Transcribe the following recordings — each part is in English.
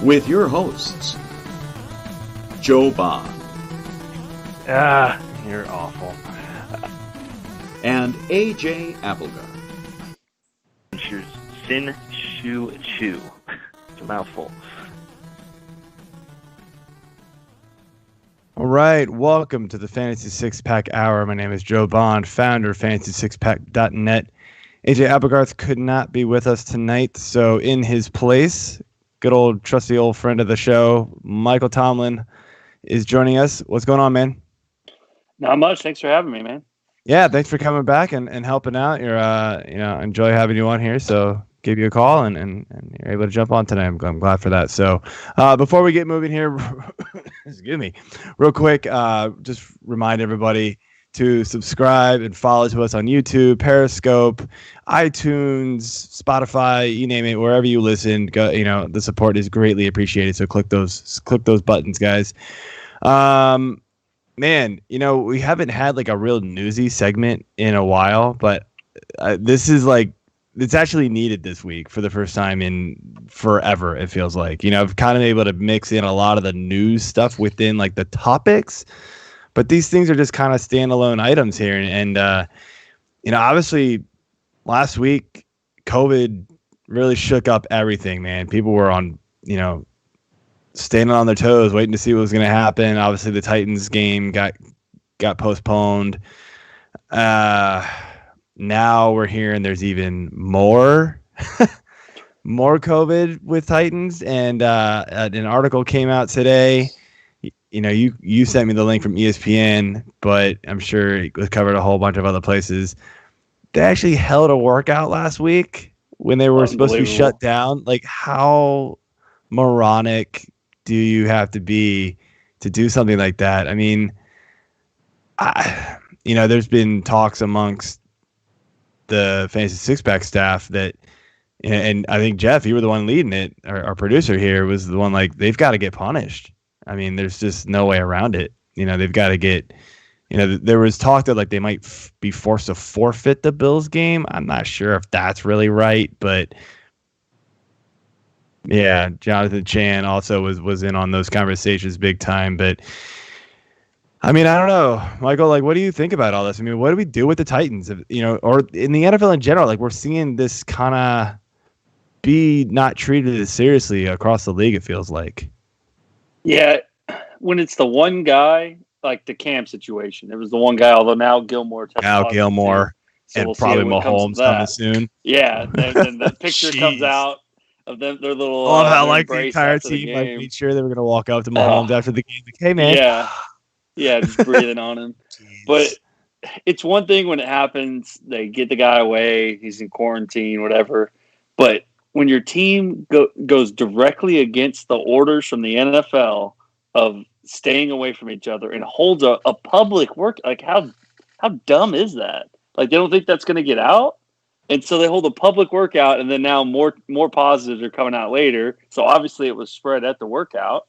with your hosts, Joe Bond. You're awful. And AJ Applegarth. Sin Shu Chu. It's a mouthful. All right, welcome to the Fantasy Six Pack Hour. My name is Joe Bond, founder of FantasySixPack.net. AJ Applegarth could not be with us tonight, so in his place, good old trusty old friend of the show, Michael Tomlin, is joining us. What's going on, man? Not much. Thanks for having me, man. Yeah, thanks for coming back and helping out. You're enjoy having you on here. So gave you a call and you're able to jump on tonight. I'm glad for that. So before we get moving here, excuse me, real quick, just remind everybody to subscribe and follow to us on YouTube, Periscope, iTunes, Spotify, you name it, wherever you listen. Go, the support is greatly appreciated. So click those buttons, guys. Man, we haven't had like a real newsy segment in a while, but this is like, it's actually needed this week for the first time in forever, it feels like. I've kind of been able to mix in a lot of the news stuff within like the topics, but these things are just kind of standalone items here. And obviously last week, COVID really shook up everything, man. People were on, standing on their toes, waiting to see what was going to happen. Obviously, the Titans game got postponed. Now we're hearing there's even more COVID with Titans, and an article came out today. You sent me the link from ESPN, but I'm sure it was covered a whole bunch of other places. They actually held a workout last week when they were supposed to be shut down. Like, how moronic do you have to be to do something like that? I mean, there's been talks amongst the Fantasy Six-Pack staff that, and I think Jeff, you were the one leading it, our producer here, was the one like, they've got to get punished. I mean, there's just no way around it. They've got to get, there was talk that like they might be forced to forfeit the Bills game. I'm not sure if that's really right, but yeah, Jonathan Chan also was in on those conversations big time. But I mean, I don't know, Michael, like, what do you think about all this? I mean, what do we do with the Titans? Or in the NFL in general, like, we're seeing this kind of be not treated as seriously across the league, it feels like. Yeah, when it's the one guy, like the Cam situation, it was the one guy, although now Gilmore. Now Gilmore so and we'll probably Mahomes coming soon. Yeah, then the picture comes out of them, their little. I love how like the entire team like made sure they were going to walk up to Mahomes after the game. Like, hey man, yeah, just breathing on him. But it's one thing when it happens, they get the guy away, he's in quarantine, whatever. But when your team goes directly against the orders from the NFL of staying away from each other and holds a public work, like how dumb is that? Like, they don't think that's going to get out. And so they hold a public workout, and then now more positives are coming out later. So obviously it was spread at the workout.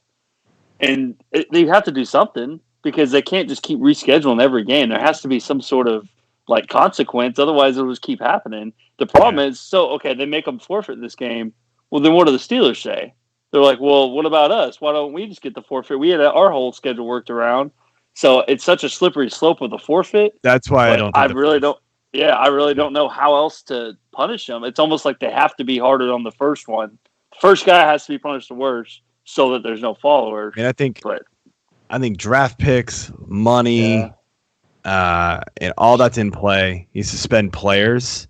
And they have to do something because they can't just keep rescheduling every game. There has to be some sort of like consequence. Otherwise, it'll just keep happening. The problem is, they make them forfeit this game. Well, then what do the Steelers say? They're like, well, what about us? Why don't we just get the forfeit? We had our whole schedule worked around. So it's such a slippery slope with the forfeit. That's why I really don't know how else to punish them. It's almost like they have to be harder on the first one. The first guy has to be punished the worst so that there's no followers. And I think draft picks, money, and all that's in play. You suspend players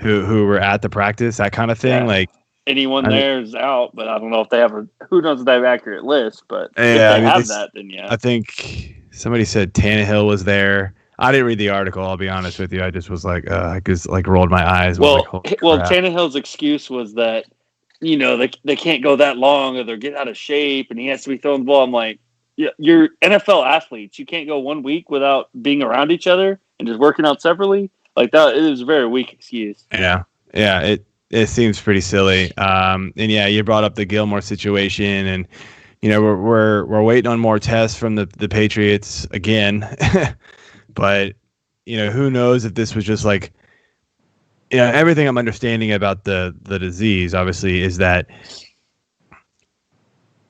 who were at the practice, that kind of thing. Yeah. Like, anyone there is out, but I don't know if they have who knows if they have an accurate list, but if they have that, then yeah. I think somebody said Tannehill was there. I didn't read the article, I'll be honest with you. I just was like, I just like rolled my eyes. Tannehill's excuse was that, they can't go that long or they're getting out of shape and he has to be throwing the ball. I'm like, yeah, you're NFL athletes. You can't go 1 week without being around each other and just working out separately. Like that, it was a very weak excuse. Yeah. It seems pretty silly. And yeah, you brought up the Gilmore situation, and we're waiting on more tests from the Patriots again. But who knows if this was just like, everything I'm understanding about the disease, obviously, is that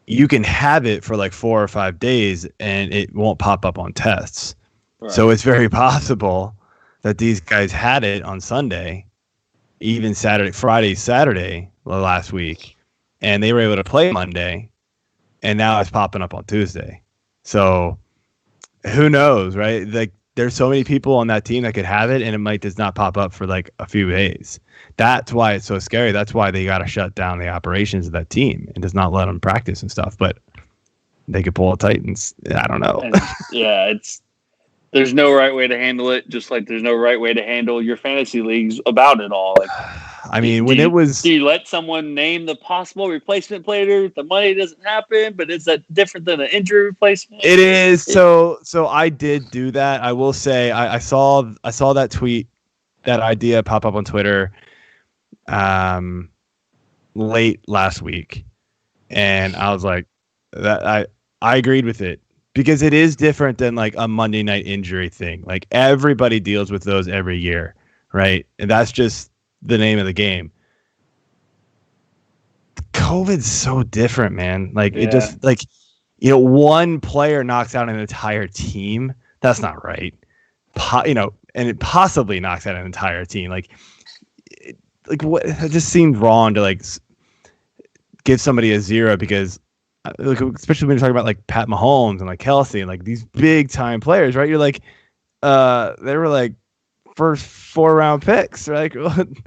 you can have it for like 4 or 5 days and it won't pop up on tests. Right. So it's very possible that these guys had it on Sunday, even Friday, Saturday last week, and they were able to play Monday, and now it's popping up on Tuesday. So who knows, right? Like, there's so many people on that team that could have it, and it might just not pop up for like a few days. That's why it's so scary. That's why they got to shut down the operations of that team and does not let them practice and stuff. But they could pull a Titans. I don't know. And, there's no right way to handle it, just like there's no right way to handle your fantasy leagues about it all. Like, I mean, do you let someone name the possible replacement player? The money doesn't happen, but is that different than an injury replacement? It is. So I did do that. I will say I saw that tweet, that idea pop up on Twitter late last week, and I was like, that I agreed with it. Because it is different than like a Monday night injury thing. Like, everybody deals with those every year, right? And that's just the name of the game. COVID's so different, man. Like, It just, like, one player knocks out an entire team. That's not right. And it possibly knocks out an entire team. Like what? It just seemed wrong to like give somebody a 0 because. Like, especially when you're talking about like Pat Mahomes and like Kelsey and like these big time players, right? You're like, they were like first 4-round picks, right?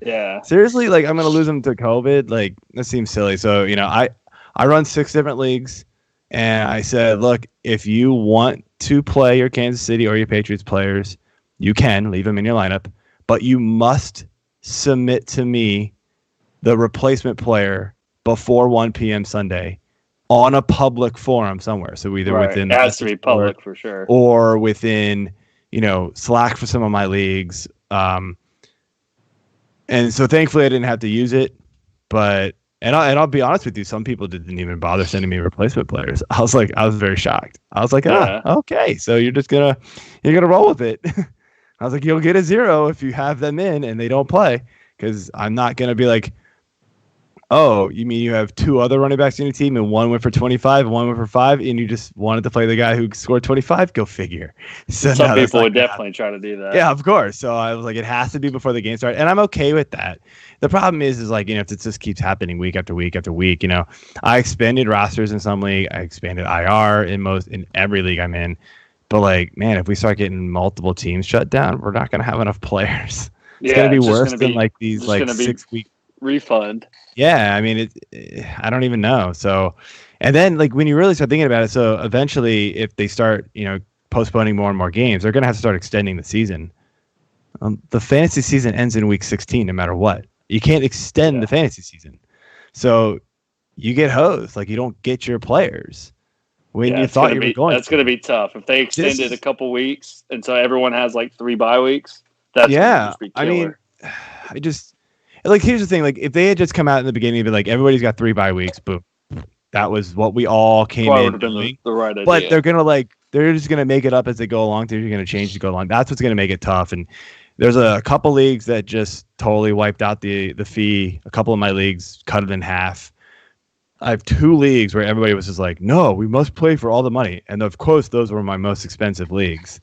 Yeah. Seriously, like I'm gonna lose them to COVID? Like, that seems silly. So I run 6 different leagues, and I said, look, if you want to play your Kansas City or your Patriots players, you can leave them in your lineup, but you must submit to me the replacement player before 1 p.m. Sunday. On a public forum somewhere, so either within it has to be public for sure, or within Slack for some of my leagues. And so thankfully I didn't have to use it, but I'll be honest with you, some people didn't even bother sending me replacement players. I was very shocked. I was like, okay, so you're gonna roll with it. I was like, you'll get a 0 if you have them in and they don't play, because I'm not gonna be like, oh, you mean you have 2 other running backs in your team and one went for 25 and one went for 5 and you just wanted to play the guy who scored 25? Go figure. So some people would definitely try to do that. Yeah, of course. So I was like, it has to be before the game started. And I'm okay with that. The problem is like, if it just keeps happening week after week after week, I expanded rosters in some league. I expanded IR in every league I'm in. But like, man, if we start getting multiple teams shut down, we're not going to have enough players. It's going to be worse than like these like 6 week refund. Yeah, I mean, I don't even know. So, and then like when you really start thinking about it, so eventually, if they start, postponing more and more games, they're gonna have to start extending the season. The fantasy season ends in week 16, no matter what. You can't extend the fantasy season, so you get hosed. Like, you don't get your players when you thought you were going. That's going to be tough if they extend it a couple weeks, and so everyone has like 3 bye weeks. That's gonna just be killer. I mean, like, here's the thing. Like, if they had just come out in the beginning and be like, everybody's got 3 bye weeks, boom. That was what we all came in doing. The right idea. But they're just going to make it up as they go along. They're going to change to go along. That's what's going to make it tough. And there's a couple leagues that just totally wiped out the fee. A couple of my leagues cut it in half. I have 2 leagues where everybody was just like, no, we must play for all the money. And of course, those were my most expensive leagues.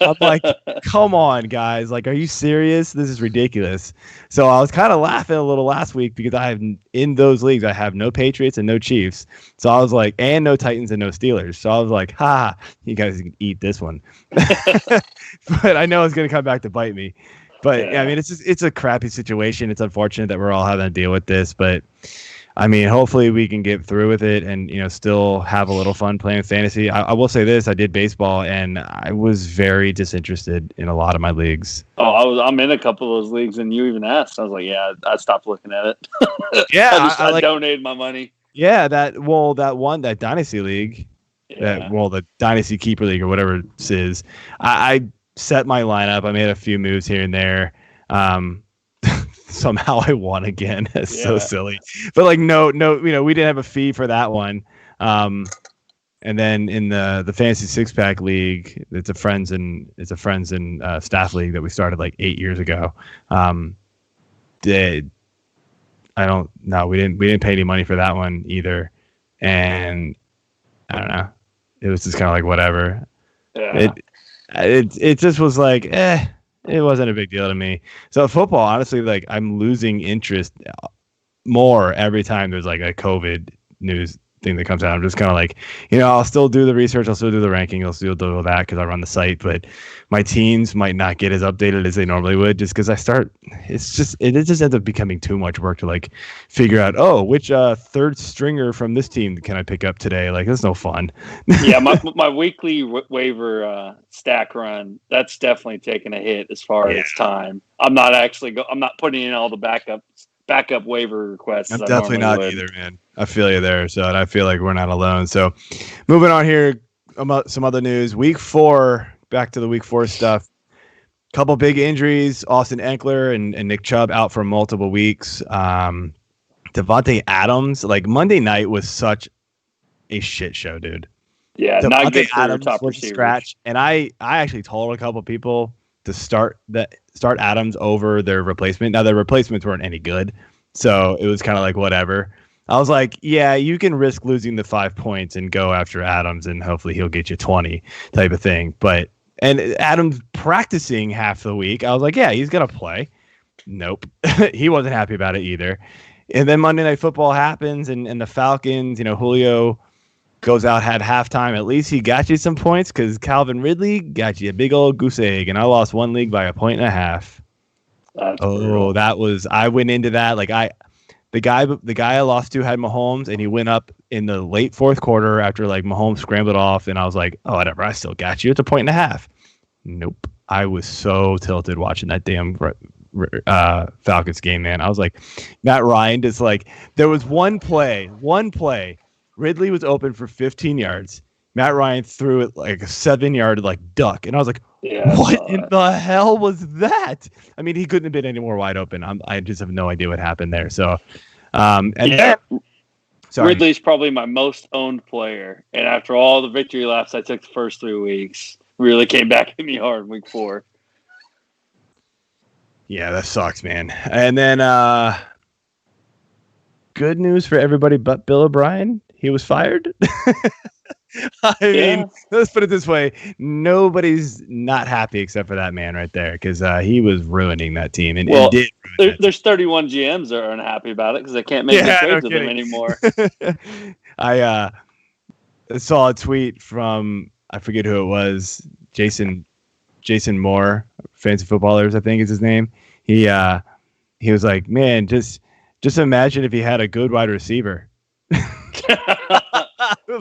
I'm like, come on, guys. Like, are you serious? This is ridiculous. So I was kind of laughing a little last week because in those leagues, I have no Patriots and no Chiefs. So I was like, and no Titans and no Steelers. So I was like, you guys can eat this one. But I know it's going to come back to bite me. But yeah, I mean, it's a crappy situation. It's unfortunate that we're all having to deal with this, but I mean, hopefully we can get through with it and, still have a little fun playing fantasy. I will say this. I did baseball, and I was very disinterested in a lot of my leagues. Oh, I'm in a couple of those leagues, and you even asked. I was like, yeah, I stopped looking at it. Yeah. I donated my money. Yeah, that Dynasty League, the Dynasty Keeper League or whatever it is, I set my lineup. I made a few moves here and there. Somehow I won again. It's so silly, but like no, we didn't have a fee for that one. And then in the Fantasy 6-Pack League, it's a friends and staff league that we started like 8 years ago. We didn't pay any money for that one either. and I don't know. It was just kind of like whatever. Yeah. It just was like, it wasn't a big deal to me. So football, honestly, like I'm losing interest more every time there's like a COVID news thing that comes out. I'm just kind of like, I'll still do the research, I'll still do the ranking, I'll still do that because I run the site, but my teams might not get as updated as they normally would just because it just ends up becoming too much work to like figure out, which third stringer from this team can I pick up today? Like, that's no fun. Yeah, my weekly waiver stack run, that's definitely taken a hit as far as time. I'm not putting in all the backup waiver requests. I'm definitely not either, man. I feel you there. So, and I feel like we're not alone. So, moving on here, about some other news. Week 4, back to the week 4 stuff. Couple big injuries. Austin Eckler and Nick Chubb out for multiple weeks. Devontae Adams, like Monday night was such a shit show, dude. Yeah, Devontae not good for Adams top was receivers. Scratch, and I actually told a couple people to start Adams over their replacement. Now their replacements weren't any good, so it was kind of like whatever. I was like, yeah, you can risk losing the 5 points and go after Adams, and hopefully he'll get you 20 type of thing. And Adams practicing half the week, I was like, yeah, he's gonna play. Nope, he wasn't happy about it either. And then Monday Night Football happens, and the Falcons, Julio goes out, had halftime. At least he got you some points because Calvin Ridley got you a big old goose egg, and I lost one league by 1.5 points. That's brutal. That was, I went into that like the guy I lost to had Mahomes, and he went up in the late fourth quarter after like Mahomes scrambled off, and I was like, oh, whatever, I still got you. It's 1.5 points. Nope. I was so tilted watching that damn Falcons game, man. I was like, Matt Ryan just like, there was one play. Ridley was open for 15 yards. Matt Ryan threw it like a 7-yard like duck, and I was like, what in the hell was that? I mean, he couldn't have been any more wide open. I just have no idea what happened there. So, Ridley's probably my most owned player, and after all the victory laps I took the first 3 weeks, really came back at me hard in week 4. Yeah, that sucks, man. And then good news for everybody but Bill O'Brien. He was fired. I mean, let's put it this way. Nobody's not happy except for that man right there because he was ruining that team. And there's 31 GMs that are unhappy about it because they can't make any trades with them anymore. I saw a tweet from, I forget who it was, Jason Moore, Fantasy Footballers, I think is his name. He was like, man, just imagine if he had a good wide receiver.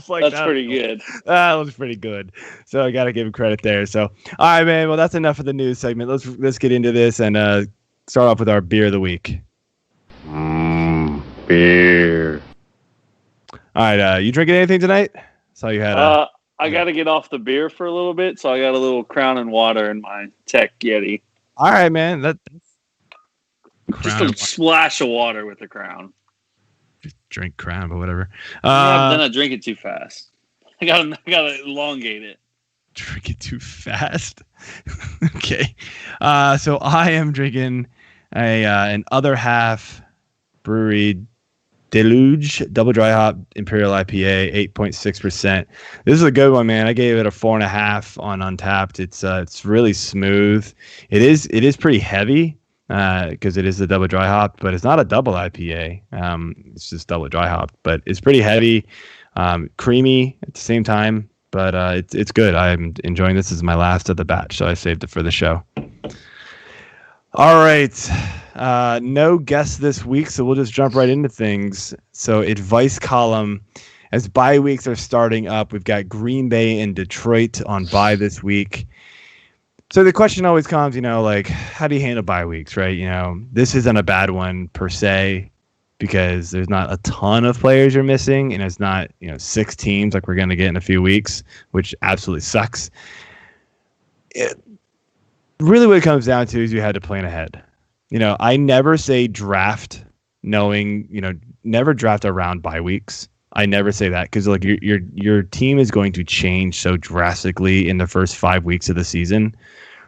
Like, that's pretty good. That was pretty good. So I got to give him credit there. So, all right, man. Well, that's enough of the news segment. Let's get into this and start off with our beer of the week. Beer. All right. You drinking anything tonight? Saw you had. I got to get off the beer for a little bit, so I got a little Crown and water in my Tech Yeti. All right, man. That's just a splash of water with the Crown. Drink Crown, but whatever. Then I drink it too fast. I gotta elongate it. Drink it too fast. Okay. So I am drinking an Other Half Brewery Deluge Double Dry Hop Imperial IPA, 8.6%. This is a good one, man. I gave it a 4.5 on Untapped. It's really smooth. It is pretty heavy. Because it is the double dry hop, but it's not a double IPA. It's just double dry hop, but it's pretty heavy, creamy at the same time. But it's good. I'm enjoying this. This is my last of the batch, so I saved it for the show. All right, no guests this week, so we'll just jump right into things. So advice column, as bye weeks are starting up, we've got Green Bay and Detroit on bye this week. So the question always comes, like, how do you handle bye weeks, right? This isn't a bad one per se because there's not a ton of players you're missing, and it's not, 6 teams like we're going to get in a few weeks, which absolutely sucks. Really what it comes down to is you had to plan ahead. I never say draft knowing, never draft around bye weeks. I never say that because like your team is going to change so drastically in the first 5 weeks of the season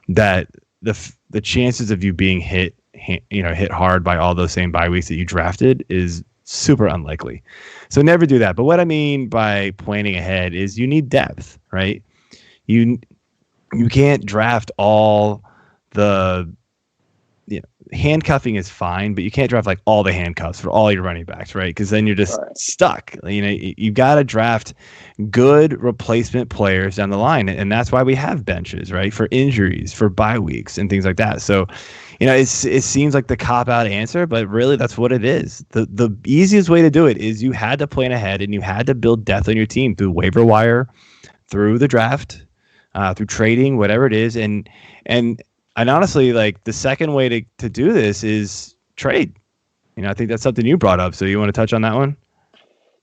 that the chances of you being hit hard by all those same bye weeks that you drafted is super unlikely. So never do that. But what I mean by planning ahead is you need depth, right? You can't draft all the handcuffing is fine, but you can't draft like all the handcuffs for all your running backs, right? Because then you're just stuck. You've got to draft good replacement players down the line, and that's why we have benches, right? For injuries, for bye weeks, and things like that. So, it seems like the cop-out answer, but really that's what it is. The easiest way to do it is you had to plan ahead, and you had to build depth on your team through waiver wire, through the draft, through trading, whatever it is, and honestly, like the second way to do this is trade. I think that's something you brought up. So you want to touch on that one?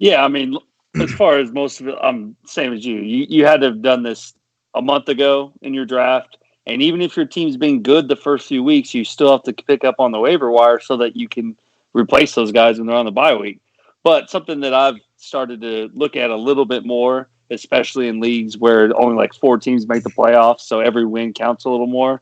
Yeah, I mean, as far as most of it, I'm same as you. You had to have done this a month ago in your draft. And even if your team's been good the first few weeks, you still have to pick up on the waiver wire so that you can replace those guys when they're on the bye week. But something that I've started to look at a little bit more, especially in leagues where only like 4 teams make the playoffs, so every win counts a little more.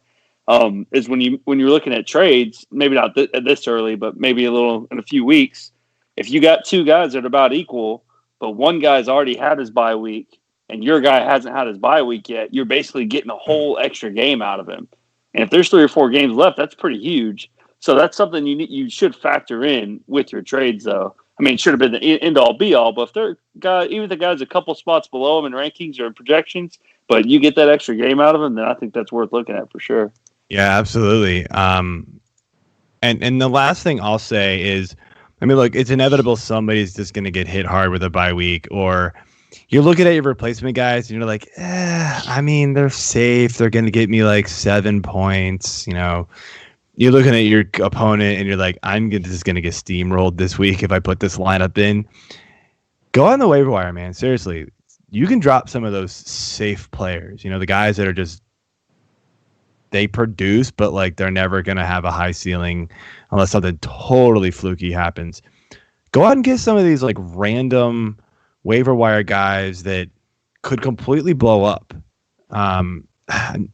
Is when you're looking at trades, maybe not this early, but maybe a little in a few weeks. If you got 2 guys that are about equal, but one guy's already had his bye week and your guy hasn't had his bye week yet, you're basically getting a whole extra game out of him. And if there's 3 or 4 games left, that's pretty huge. So that's something you should factor in with your trades, though. I mean, it should have been the end all be all, but if even if the guy's a couple spots below him in rankings or in projections, but you get that extra game out of him, then I think that's worth looking at for sure. Yeah, absolutely. And the last thing I'll say is, I mean, look, it's inevitable somebody's just going to get hit hard with a bye week, or you're looking at your replacement guys and you're like, I mean, they're safe. They're going to get me like 7 points. You're looking at your opponent and you're like, just going to get steamrolled this week if I put this lineup in. Go on the waiver wire, man. Seriously, you can drop some of those safe players. The guys that are just, they produce, but like they're never going to have a high ceiling unless something totally fluky happens. Go out and get some of these like random waiver wire guys that could completely blow up.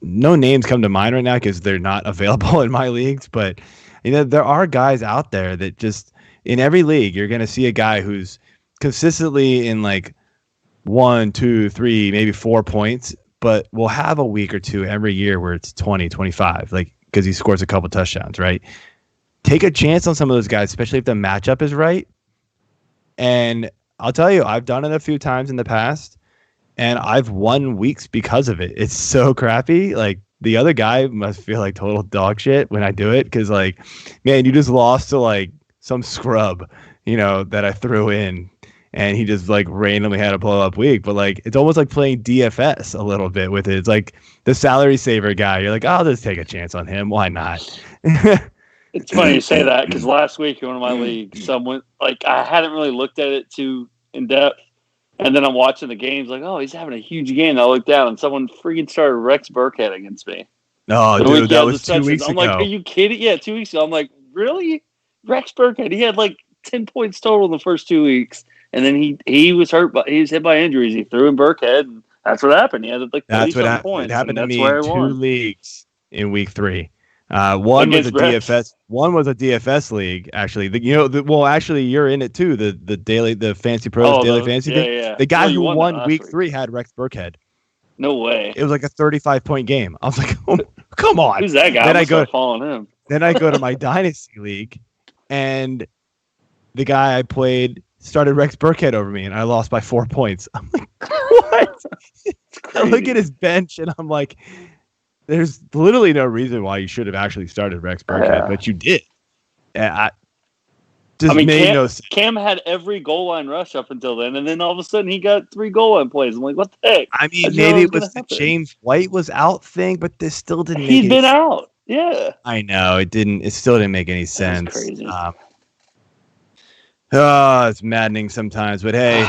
No names come to mind right now because they're not available in my leagues, but there are guys out there that just in every league, you're going to see a guy who's consistently in like 1, 2, 3, maybe 4 points, but we'll have a week or two every year where it's 20, 25, like because he scores a couple touchdowns, right? Take a chance on some of those guys, especially if the matchup is right. And I'll tell you, I've done it a few times in the past, and I've won weeks because of it. It's so crappy. Like the other guy must feel like total dog shit when I do it because, like, man, you just lost to like some scrub, that I threw in. And he just like randomly had a blow up week, but like it's almost like playing DFS a little bit with it. It's like the salary saver guy. You're like, I'll just take a chance on him. Why not? It's funny you say that because last week in one of my leagues, someone like I hadn't really looked at it too in depth, and then I'm watching the games like, oh, he's having a huge game. I look down and someone freaking started Rex Burkhead against me. Oh, dude, that was 2 weeks ago. I'm like, are you kidding? Yeah, 2 weeks ago. I'm like, really? Rex Burkhead? He had like 10 points total in the first 2 weeks. And then he was hurt, but he was hit by injuries. He threw in Burkhead, and that's what happened. He had like 30-something points. It happened to me in 2 leagues in week 3. One was a DFS. One was a DFS league. Actually, actually, you're in it too. The Fantasy Pros daily fantasy thing. Yeah. The guy who won week 3 had Rex Burkhead. No way. It was like a 35-point game. I was like, oh, come on. Who's that guy? Then I go following him. Then I go to my dynasty league, and the guy I played started Rex Burkhead over me, and I lost by 4 points. I'm like, what? I look at his bench, and I'm like, there's literally no reason why you should have actually started Rex Burkhead, but you did. Made no sense. Cam had every goal line rush up until then, and then all of a sudden he got 3 goal line plays. I'm like, what the heck? I mean, maybe it was the James White was out thing, but this still didn't make He'd been out. Yeah. I know. It still didn't make any sense. That's crazy. It's maddening sometimes, but hey,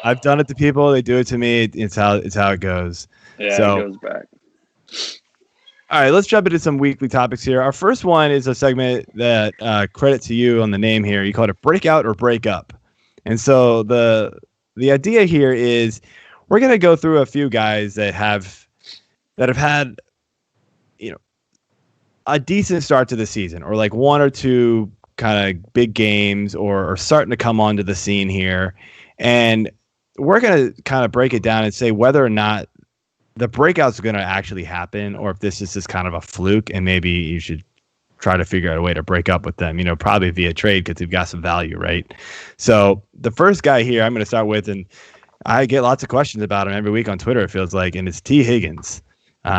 I've done it to people. They do it to me. It's how it goes. Yeah, so, it goes back. All right, let's jump into some weekly topics here. Our first one is a segment that credit to you on the name here. You call it Breakout or Breakup. And so the idea here is we're going to go through a few guys that have had a decent start to the season, or like 1 or 2 kind of big games or starting to come onto the scene here. And we're going to kind of break it down and say whether or not the breakout's going to actually happen or if this is just kind of a fluke and maybe you should try to figure out a way to break up with them, probably via trade because they've got some value, right? So the first guy here I'm going to start with, and I get lots of questions about him every week on Twitter, it feels like, and it's T. Higgins.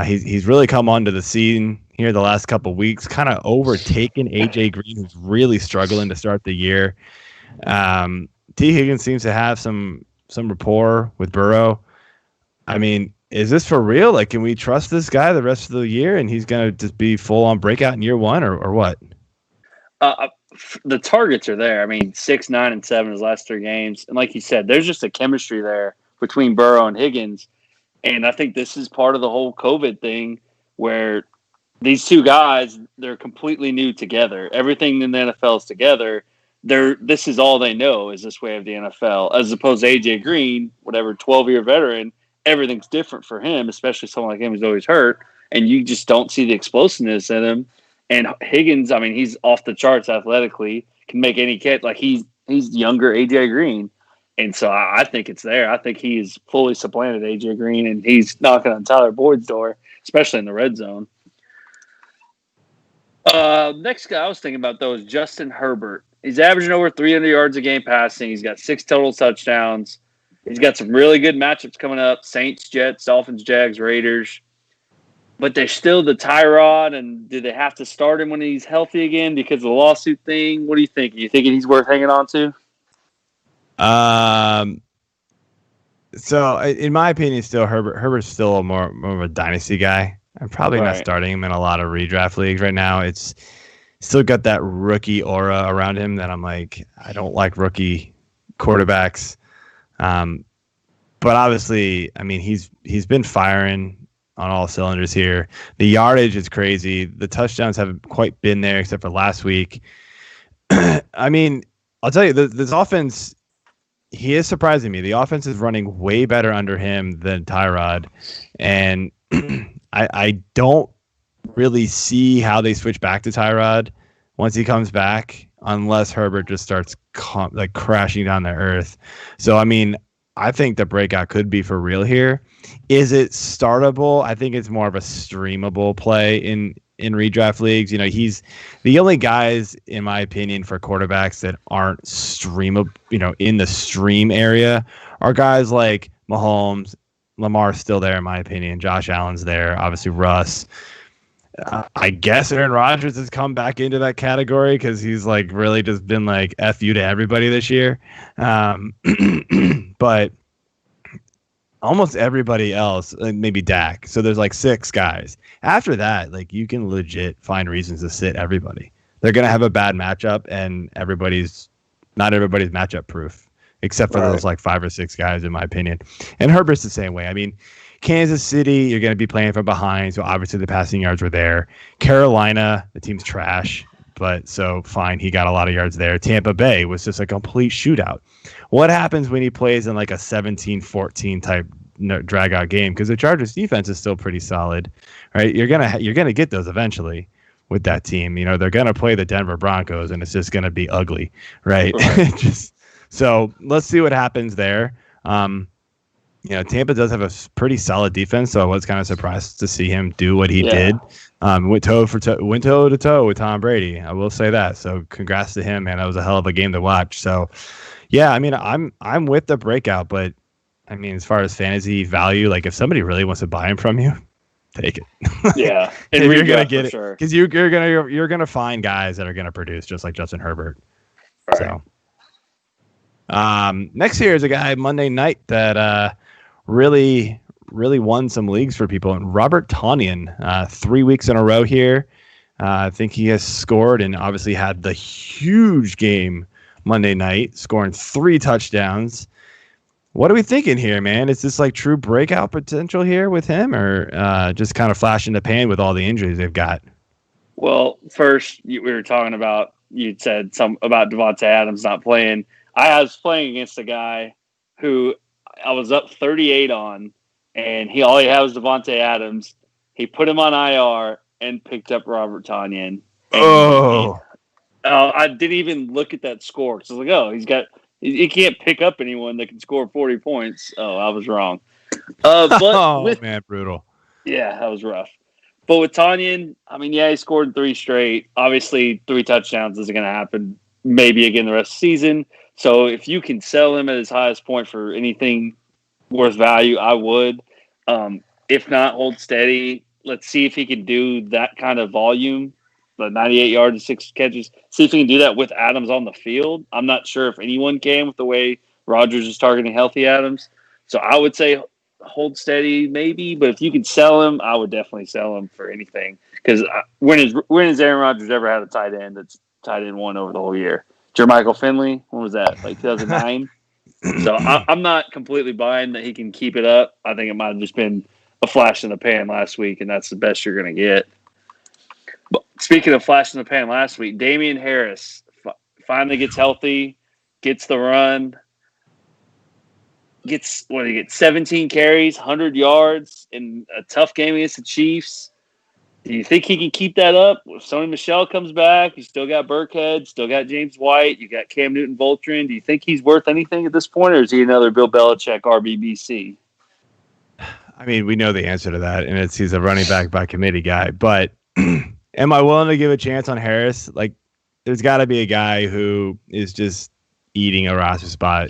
He's really come onto the scene here the last couple of weeks, kind of overtaken A.J. Green, who's really struggling to start the year. T. Higgins seems to have some rapport with Burrow. I mean, is this for real? Like, can we trust this guy the rest of the year and he's going to just be full on breakout in year one or what? The targets are there. I mean, 6, 9, and 7 his last 3 games. And like you said, there's just a chemistry there between Burrow and Higgins. And I think this is part of the whole COVID thing where these two guys, they're completely new together. Everything in the NFL is together. This is all they know is this way of the NFL. As opposed to A.J. Green, whatever, 12-year veteran, everything's different for him, especially someone like him who's always hurt. And you just don't see the explosiveness in him. And Higgins, I mean, he's off the charts athletically, can make any catch. Like, he's younger A.J. Green. And so I think it's there. I think he's fully supplanted A.J. Green, and he's knocking on Tyler Boyd's door, especially in the red zone. Next guy I was thinking about, though, is Justin Herbert. He's averaging over 300 yards a game passing. He's got 6 total touchdowns. He's got some really good matchups coming up. Saints, Jets, Dolphins, Jags, Raiders. But they're still the Tyrod, and do they have to start him when he's healthy again because of the lawsuit thing? What do you think? Are you thinking he's worth hanging on to? So in my opinion, still Herbert's still more of a dynasty guy. I'm probably not starting him in a lot of redraft leagues right now. It's still got that rookie aura around him that I'm like, I don't like rookie quarterbacks. But obviously, I mean, he's been firing on all cylinders here. The yardage is crazy. The touchdowns haven't quite been there except for last week. I mean, I'll tell you, this offense, he is surprising me. The offense is running way better under him than Tyrod. And I don't really see how they switch back to Tyrod once he comes back, unless Herbert just starts crashing down to earth. So, I mean, I think the breakout could be for real here. Is it startable? I think it's more of a streamable play in redraft leagues. He's the only guys, in my opinion, for quarterbacks that aren't streamable, in the stream area are guys like Mahomes. Lamar's still there, in my opinion. Josh Allen's there. Obviously, Russ. I guess Aaron Rodgers has come back into that category because he's like really just been like F you to everybody this year. But almost everybody else, maybe Dak. So there's like 6 guys. After that, like you can legit find reasons to sit everybody. They're going to have a bad matchup and not everybody's matchup proof except for those like 5 or 6 guys, in my opinion. And Herbert's the same way. I mean, Kansas City, you're going to be playing from behind, so obviously the passing yards were there. Carolina, the team's trash, but so fine, he got a lot of yards there. Tampa Bay was just a complete shootout. What happens when he plays in like a 17-14 type drag-out game? Because the Chargers defense is still pretty solid, right? You're gonna get those eventually with that team. They're gonna play the Denver Broncos, and it's just gonna be ugly, right? So let's see what happens there. Tampa does have a pretty solid defense, so I was kind of surprised to see him do what he did. Went toe to toe with Tom Brady. I will say that. So congrats to him, man. That was a hell of a game to watch. So, yeah, I mean, I'm with the breakout, but I mean, as far as fantasy value, like if somebody really wants to buy him from you, take it. Yeah, and you're gonna get it because you're gonna find guys that are gonna produce just like Justin Herbert. Right. So, next here is a guy Monday night that really won some leagues for people. And Robert Tonyan, 3 weeks in a row here. I think he has scored and obviously had the huge game Monday night, scoring 3 touchdowns. What are we thinking here, man? Is this like true breakout potential here with him or just kind of flash in the pan with all the injuries they've got? Well, first, we were talking about, you said about Devontae Adams not playing. I was playing against a guy who I was up 38 on, and all he had was Devontae Adams. He put him on IR and picked up Robert Tonyan. I didn't even look at that score. So I was like, he can't pick up anyone that can score 40 points. Oh, I was wrong. But man, brutal. Yeah, that was rough. But with Tanyan, I mean, yeah, he scored 3 straight. Obviously, 3 touchdowns isn't going to happen maybe again the rest of the season. So if you can sell him at his highest point for anything worth value, I would. If not, hold steady. Let's see if he can do that kind of volume, the 98 yards and 6 catches. See if he can do that with Adams on the field. I'm not sure if anyone can with the way Rodgers is targeting healthy Adams. So I would say hold steady maybe, but if you could sell him, I would definitely sell him for anything. Because when has Aaron Rodgers ever had a tight end that's tight end 1 over the whole year? Jermichael Finley, when was that? Like 2009? So I'm not completely buying that he can keep it up. I think it might have just been a flash in the pan last week, and that's the best you're going to get. But speaking of flash in the pan last week, Damien Harris finally gets healthy, gets the run, gets 17 carries, 100 yards in a tough game against the Chiefs. Do you think he can keep that up? If Sony Michel comes back, you still got Burkhead, still got James White, you got Cam Newton-Voltron. Do you think he's worth anything at this point, or is he another Bill Belichick RBBC? I mean, we know the answer to that, and he's a running back by committee guy. But am I willing to give a chance on Harris? Like, there's got to be a guy who is just eating a roster spot,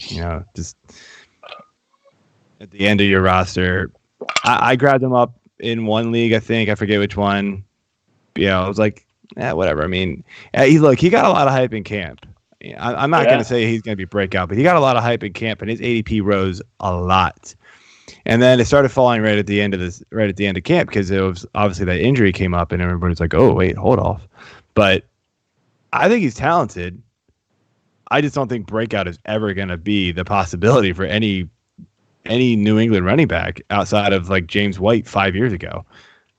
just at the end of your roster. I grabbed him up in one league, I think. I forget which one. I was like, whatever. I mean, he got a lot of hype in camp. I'm not going to say he's going to be breakout, but he got a lot of hype in camp, and his ADP rose a lot. And then it started falling right at the end of camp because it was obviously that injury came up, and everybody's like, "Oh, wait, hold off." But I think he's talented. I just don't think breakout is ever going to be the possibility for any New England running back outside of like James White 5 years ago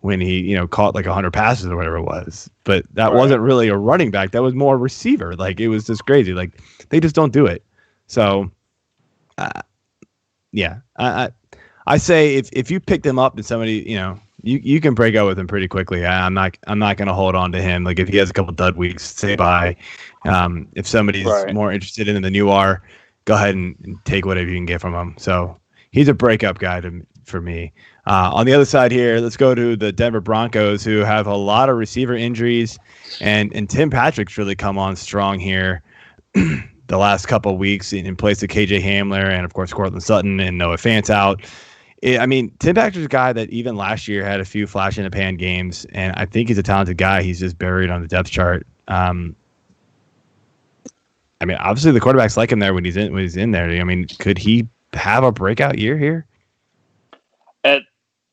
when he, caught like 100 passes or whatever it was. But that wasn't really a running back. That was more a receiver. Like, it was just crazy. Like, they just don't do it. So, I say if you picked him up and somebody, you can break out with him pretty quickly. I'm not going to hold on to him. Like, if he has a couple dud weeks, say bye. If somebody's more interested in him than you are, go ahead and take whatever you can get from him. So he's a breakup guy for me. On the other side here, let's go to the Denver Broncos, who have a lot of receiver injuries, and Tim Patrick's really come on strong here the last couple of weeks in place of KJ Hamler and, of course, Cortland Sutton and Noah Fant out. Tim Patrick's a guy that even last year had a few flash in the pan games, and I think he's a talented guy. He's just buried on the depth chart. Obviously the quarterbacks like him there when he's in there. Could he have a breakout year here?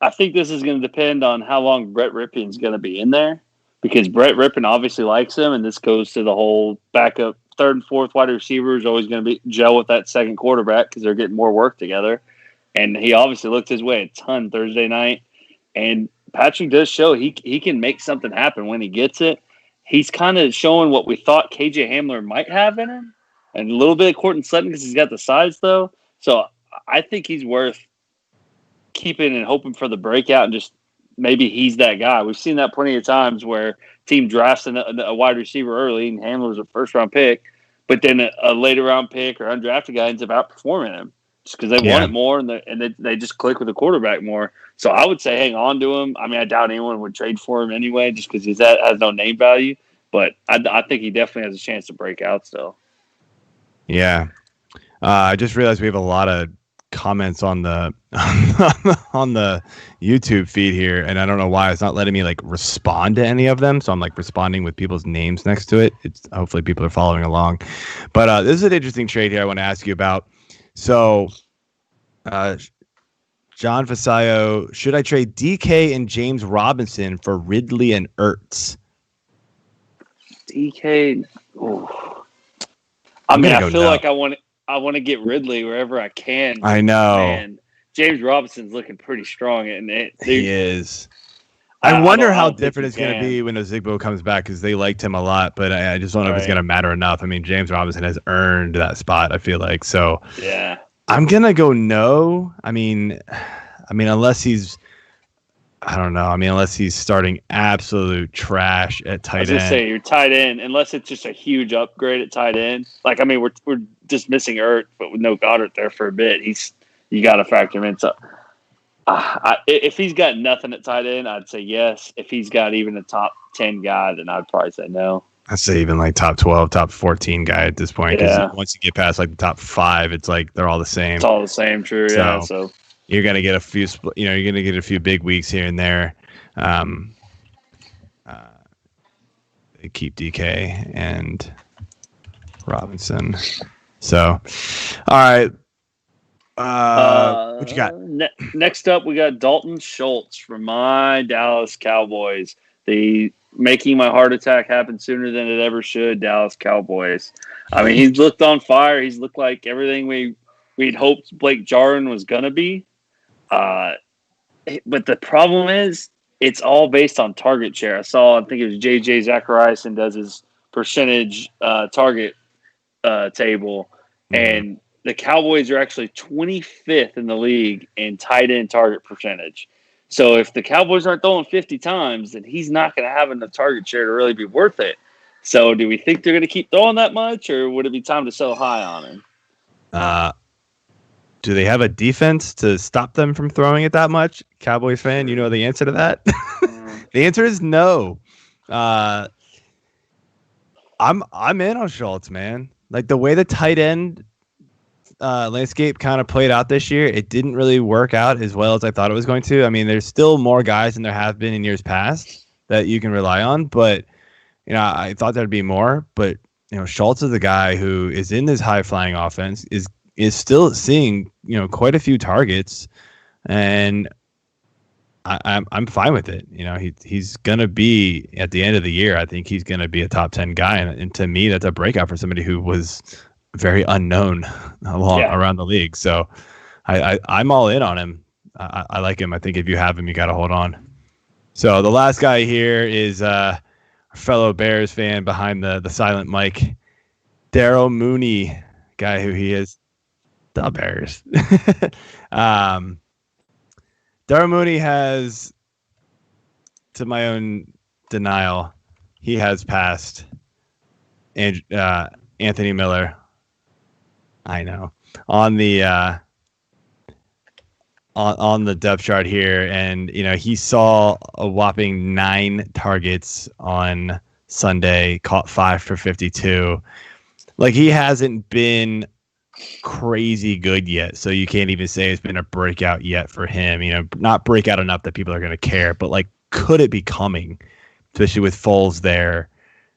I think this is going to depend on how long Brett Rypien's going to be in there, because Brett Rypien obviously likes him, and this goes to the whole backup third and fourth wide receiver is always going to be gel with that second quarterback because they're getting more work together. And he obviously looked his way a ton Thursday night. And Patrick does show he can make something happen when he gets it. He's kind of showing what we thought KJ Hamler might have in him, and a little bit of Cortland Sutton because he's got the size, though. So I think he's worth keeping and hoping for the breakout, and just maybe he's that guy. We've seen that plenty of times where team drafts a wide receiver early, and Hamler was a first-round pick, but then a later-round pick or undrafted guy ends up outperforming him just because they want it more, and they just click with the quarterback more. So I would say hang on to him. I doubt anyone would trade for him anyway just because he has no name value, but I think he definitely has a chance to break out still. Yeah. I just realized we have a lot of comments on the on the YouTube feed here, and I don't know why it's not letting me respond to any of them, so I'm responding with people's names next to it. It's hopefully people are following along. But this is an interesting trade here I want to ask you about. So John Fasayo, should I trade DK and James Robinson for Ridley and Ertz? DK, I feel like I want to get Ridley wherever I can. I know. And James Robinson's looking pretty strong. He is. I wonder how different it's going to be when Ozigbo comes back because they liked him a lot, but I just don't know if it's going to matter enough. James Robinson has earned that spot, I feel like. So yeah, I'm going to go no. Unless he's I don't know. I mean, unless he's starting absolute trash at tight end. I was gonna say your tight end, unless it's just a huge upgrade at tight end. Like, I mean, we're just missing Ert, but with no Goddard there for a bit, you got to factor him in. So, if he's got nothing at tight end, I'd say yes. If he's got even a top 10 guy, then I'd probably say no. I'd say even like top 12, top 14 guy at this point. Because once you get past like the top 5, it's like they're all the same. It's all the same, true. Yeah. So you're gonna get a few. You're gonna get a few big weeks here and there. They keep DK and Robinson. So, all right. What you got? Next up, we got Dalton Schultz from my Dallas Cowboys. The making my heart attack happen sooner than it ever should, Dallas Cowboys. I mean, he's looked on fire. He's looked like everything we'd hoped Blake Jarwin was going to be. But the problem is, it's all based on target share. I think it was J.J. Zachariason does his percentage target table, and the Cowboys are actually 25th in the league in tight end target percentage. So if the Cowboys aren't throwing 50 times, then he's not going to have enough target share to really be worth it. So do we think they're going to keep throwing that much, or would it be time to sell high on him? Do they have a defense to stop them from throwing it that much? Cowboys fan, you know the answer to that? The answer is no. I'm in on Schultz, man. Like the way the tight end landscape kind of played out this year, it didn't really work out as well as I thought it was going to. I mean, there's still more guys than there have been in years past that you can rely on, but I thought there'd be more. But Schultz is the guy who is in this high flying offense, is still seeing quite a few targets, and I'm fine with it. He's gonna be at the end of the year. I think he's gonna be a top 10 guy, and to me, that's a breakout for somebody who was very unknown around the league. So I'm all in on him. I like him. I think if you have him, you got to hold on. So the last guy here is a fellow Bears fan behind the silent mic, Darryl Mooney, guy who he is. The Bears. Darryl Mooney has, to my own denial, he has passed Anthony Miller. I know on the on the depth chart here, and he saw a whopping 9 targets on Sunday, caught 5 for 52. Like, he hasn't been crazy good yet, so you can't even say it's been a breakout yet for him. Not breakout enough that people are going to care, but like, could it be coming, especially with Foles there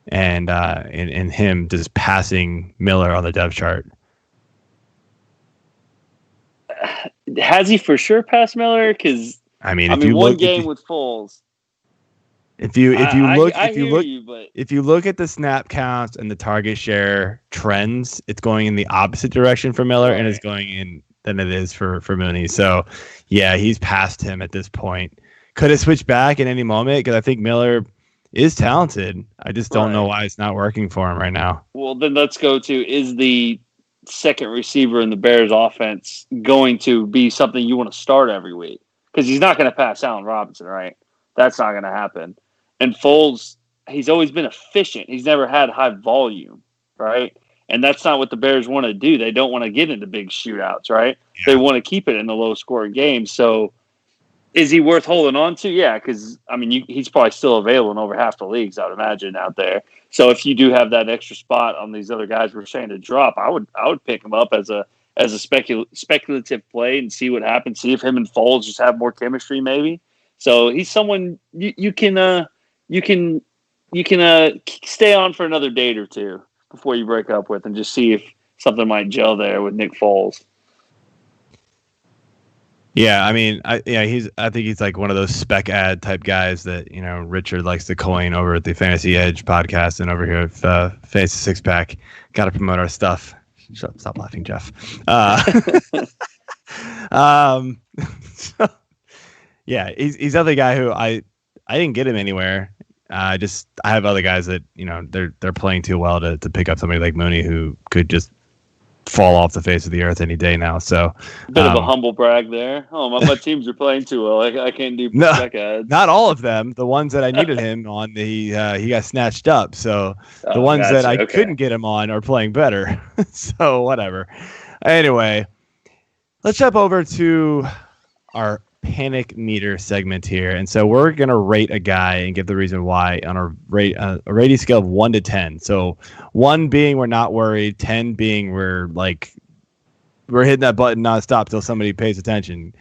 and him just passing Miller on the depth chart? Has he for sure passed Miller? Because if you one look, game with Foles. If you look at the snap counts and the target share trends, it's going in the opposite direction for Miller, and it's going in than it is for Mooney. So, yeah, he's past him at this point. Could it switch back at any moment? Because I think Miller is talented. I just don't know why it's not working for him right now. Well, then let's go to, is the second receiver in the Bears offense going to be something you want to start every week? Because he's not going to pass Allen Robinson, right? That's not going to happen. And Foles, he's always been efficient. He's never had high volume, right? And that's not what the Bears want to do. They don't want to get into big shootouts, right? Yeah. They want to keep it in the low-scoring games. So is he worth holding on to? Yeah, because, he's probably still available in over half the leagues, I would imagine, out there. So if you do have that extra spot on these other guys we're saying to drop, I would pick him up as a speculative play and see what happens. See if him and Foles just have more chemistry, maybe. So he's someone you can stay on for another date or two before you break up with, and just see if something might gel there with Nick Foles. Yeah, I think he's like one of those spec ad type guys that Richard likes to coin over at the Fantasy Edge podcast and over here at Fantasy Six Pack. Got to promote our stuff. Stop laughing, Jeff. Yeah, he's the other guy who I didn't get him anywhere. I have other guys that they're playing too well to pick up somebody like Mooney who could just fall off the face of the earth any day now. So bit of a humble brag there. Oh, my teams are playing too well. I can't do spec ads. Not all of them. The ones that I needed him on, he got snatched up. So the ones that I couldn't get him on are playing better. So whatever. Anyway, let's jump over to our panic meter segment here. And so we're going to rate a guy and give the reason why on a rating scale of 1 to 10. So 1 being we're not worried, 10 being we're hitting that button nonstop till somebody pays attention.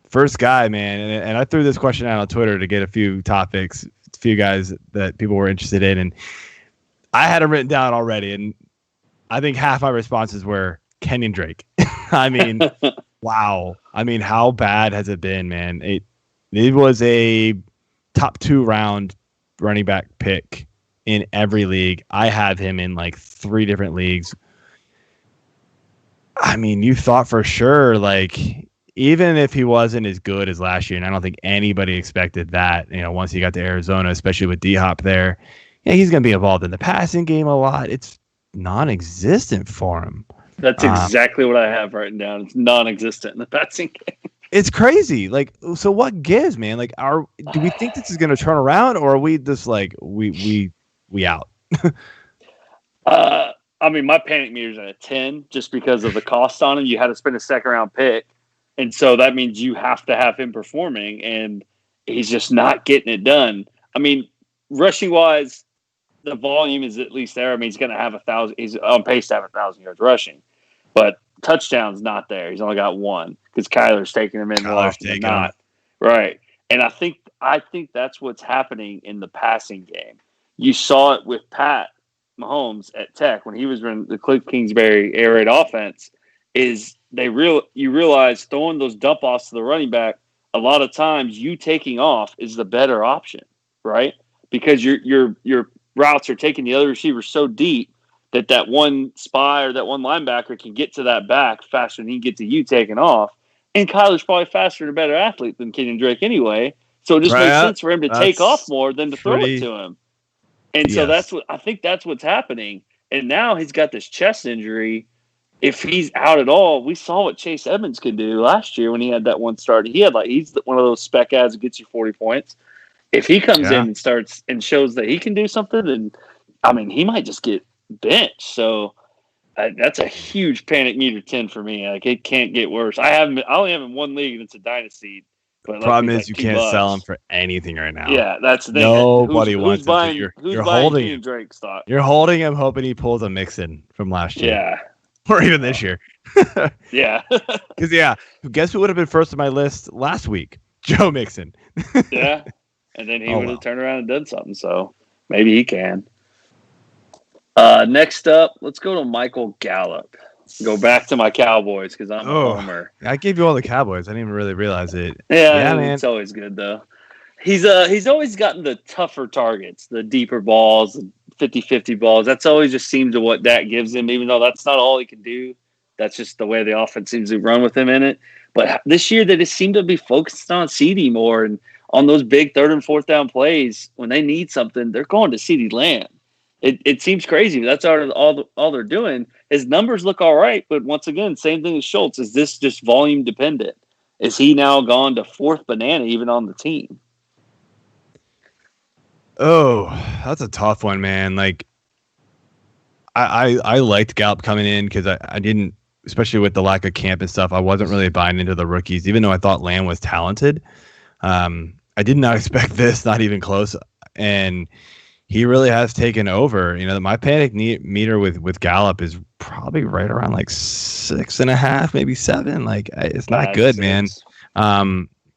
First guy, man, and I threw this question out on Twitter to get a few topics, a few guys that people were interested in, and I had them written down already, and I think half my responses were Kenyon Drake. I mean, wow. I mean, how bad has it been, man? It was a top 2 round running back pick in every league. I have him in like 3 different leagues. I mean, you thought for sure, like, even if he wasn't as good as last year, and I don't think anybody expected that, once he got to Arizona, especially with D-Hop there, he's going to be involved in the passing game a lot. It's non-existent for him. That's exactly what I have written down. It's non-existent in the passing game. It's crazy. Like, so what gives, man? Like, do we think this is going to turn around, or are we just like, we out? I mean, my panic meter's at a 10 just because of the cost on him. You had to spend a second-round pick. And so that means you have to have him performing, and he's just not getting it done. I mean, rushing-wise, the volume is at least there. I mean, he's going to have 1,000. He's on pace to have 1,000 yards rushing. But touchdown's not there. He's only got 1 because Kyler's taking him in more often than not. Right. And I think that's what's happening in the passing game. You saw it with Pat Mahomes at Tech when he was running the Cliff Kingsbury air raid offense. You realize throwing those dump offs to the running back, a lot of times you taking off is the better option, right? Because your routes are taking the other receiver so deep that one spy or that one linebacker can get to that back faster than he can get to you taking off. And Kyler's probably faster and a better athlete than Kenyon Drake anyway. So it just makes sense for him to take off more than to throw it to him. And so that's what's happening. And now he's got this chest injury. If he's out at all, we saw what Chase Edmonds could do last year when he had that one start. He's one of those spec ads that gets you 40 points. If he comes in and starts and shows that he can do something, then I mean, he might just get benched. So that's a huge panic meter 10 for me. Like, it can't get worse. I only have him in 1 league, and it's a dynasty. But problem is you can't sell him for anything right now. Yeah, that's the thing. Nobody wants him. You're holding Kenyon Drake stock. You're holding him, hoping he pulls a Mixon from last year. Yeah. Or even this year. Yeah. Because, guess who would have been first on my list last week? Joe Mixon. Yeah. And then he would have turned around and done something. So maybe he can. Next up, let's go to Michael Gallup. Go back to my Cowboys because I'm a homer. I gave you all the Cowboys. I didn't even really realize it. Yeah, man. It's always good, though. He's always gotten the tougher targets, the deeper balls, the 50-50 balls. That's always just seems to what Dak gives him, even though that's not all he can do. That's just the way the offense seems to run with him in it. But this year, they just seem to be focused on CeeDee more and on those big 3rd and 4th down plays. When they need something, they're going to CeeDee Lamb. It seems crazy, but that's all they're doing. His numbers look all right, but once again, same thing as Schultz. Is this just volume dependent? Is he now gone to 4th banana even on the team? Oh, that's a tough one, man. Like, I liked Gallup coming in because I didn't, especially with the lack of camp and stuff, I wasn't really buying into the rookies, even though I thought Lamb was talented. I did not expect this, not even close. And he really has taken over. My panic meter with Gallup is probably right around like 6.5, maybe 7. Like, it's not good, man.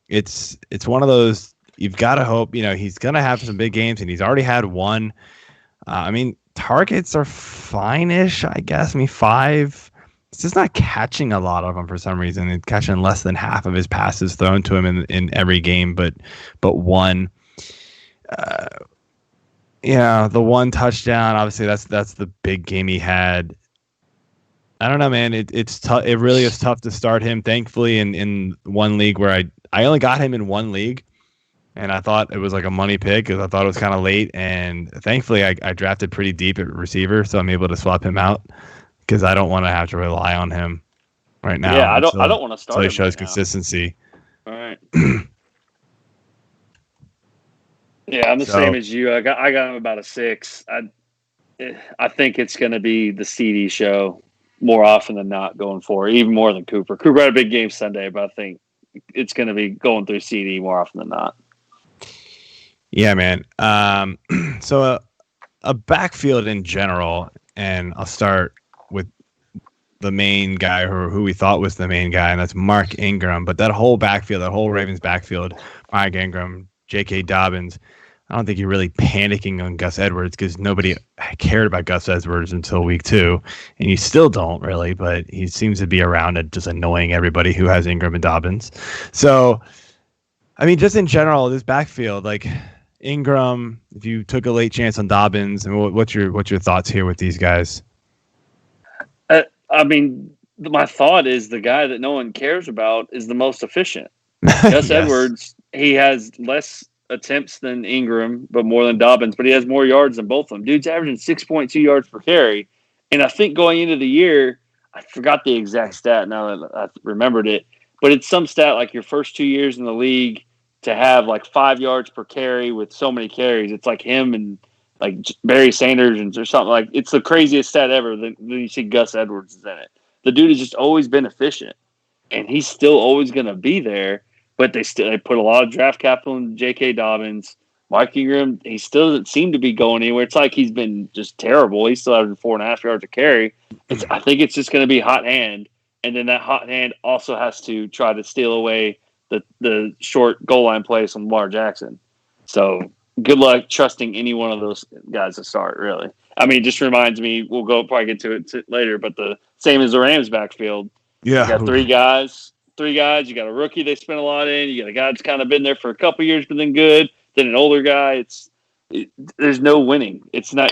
It's one of those, you've got to hope, he's going to have some big games, and he's already had one. I mean, targets are fine-ish, I guess. 5. It's just not catching a lot of them for some reason. He's catching less than half of his passes thrown to him in every game, but 1. The 1 touchdown, obviously that's the big game he had. I don't know, man. It's tough. It really is tough to start him. Thankfully, in 1 league where I only got him in 1 league, and I thought it was like a money pick because I thought it was kind of late. And thankfully, I drafted pretty deep at receiver, so I'm able to swap him out. because I don't want to have to rely on him right now. Yeah, I don't want to start. So he him shows right now. consistency. All right. Yeah, I'm the same as you. I got him about a 6. I think it's going to be the CD show more often than not going forward, even more than Cooper. Cooper had a big game Sunday, but I think it's going to be going through CD more often than not. Yeah, man. So a backfield in general, and I'll start with the main guy who we thought was the main guy, and that's Mark Ingram. But that whole backfield, that whole Ravens backfield, Mark Ingram, J.K. Dobbins, I don't think you're really panicking on Gus Edwards because nobody cared about Gus Edwards until week 2, and you still don't really, but he seems to be around and just annoying everybody who has Ingram and Dobbins. So, I mean, just in general, this backfield, like Ingram, if you took a late chance on Dobbins, and what's your thoughts here with these guys? I mean, my thought is the guy that no one cares about is the most efficient. Gus Yes. Edwards, he has less attempts than Ingram, but more than Dobbins, but he has more yards than both of them. Dude's averaging 6.2 yards per carry. And I think going into the year, I forgot the exact stat now that I remembered it, but it's some stat like your first 2 years in the league to have like 5 yards per carry with so many carries. It's like him and like Barry Sanders or something. Like, it's the craziest stat ever. Then you see Gus Edwards is in it. The dude has just always been efficient, and he's still always going to be there. But they put a lot of draft capital in J.K. Dobbins. Mark Ingram, he still doesn't seem to be going anywhere. It's like he's been just terrible. He's still averaging 4.5 yards a carry. I think it's just going to be hot hand, and then that hot hand also has to try to steal away the short goal line plays from Lamar Jackson. So good luck trusting any one of those guys to start, really. I mean, it just reminds me, we'll probably get to it later, but the same as the Rams backfield. Yeah. You got three guys. You got a rookie they spent a lot in. You got a guy that's kind of been there for a couple years, but then good. Then an older guy. There's no winning. It's not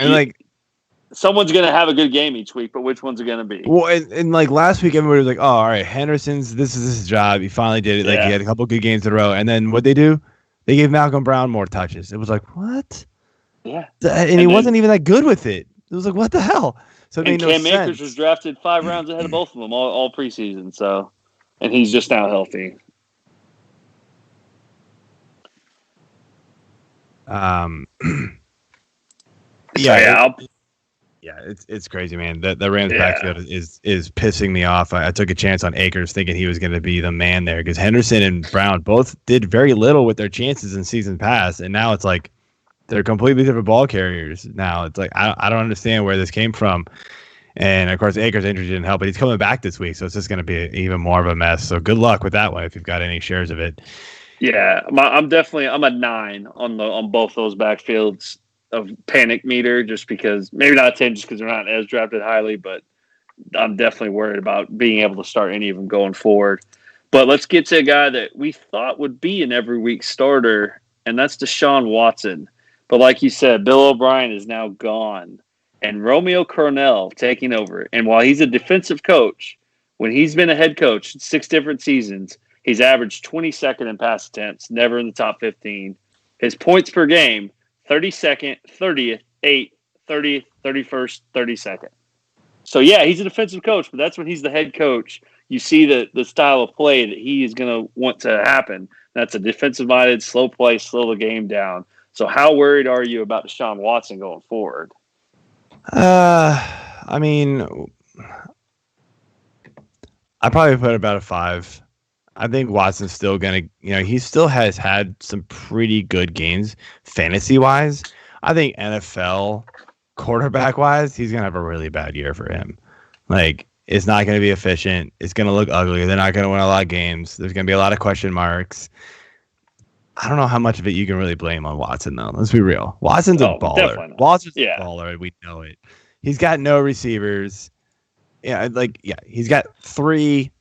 someone's going to have a good game each week, but which one's it going to be? Well, and like last week, everybody was like, "Oh, all right, Henderson's this is his job. He finally did it. Like he had a couple good games in a row." And then what they do? They gave Malcolm Brown more touches. It was like, what? Yeah, and he wasn't even that good with it. It was like, what the hell? So it made Cam no Akers sense. was drafted 5 rounds ahead of both of them all preseason. So, and he's just now healthy. It's crazy, man. The Rams backfield is pissing me off. I took a chance on Akers thinking he was going to be the man there because Henderson and Brown both did very little with their chances in season past, and now it's like they're completely different ball carriers. Now it's like I don't understand where this came from. And of course, Akers' injury didn't help, but he's coming back this week, so it's just going to be even more of a mess. So good luck with that one if you've got any shares of it. Yeah, I'm a 9 on both those backfields of panic meter, just because maybe not a 10, just because they're not as drafted highly, but I'm definitely worried about being able to start any of them going forward. But let's get to a guy that we thought would be an every week starter, and that's Deshaun Watson. But like you said, Bill O'Brien is now gone, and Romeo Crennel taking over. And while he's a defensive coach, when he's been a head coach in 6 different seasons, he's averaged 22nd in pass attempts, never in the top 15. His points per game, 32nd, 30th, 8th, 30th, 31st, 32nd. So, yeah, he's a defensive coach, but that's when he's the head coach. You see the style of play that he is going to want to happen. That's a defensive-minded, slow play, slow the game down. So how worried are you about Deshaun Watson going forward? I mean, I probably put about a 5. I think Watson's still going to, he still has had some pretty good games fantasy-wise. I think NFL quarterback-wise, he's going to have a really bad year for him. Like, it's not going to be efficient. It's going to look ugly. They're not going to win a lot of games. There's going to be a lot of question marks. I don't know how much of it you can really blame on Watson, though. Let's be real. Watson's a baller. Watson's a baller, and we know it. He's got no receivers. He's got 3.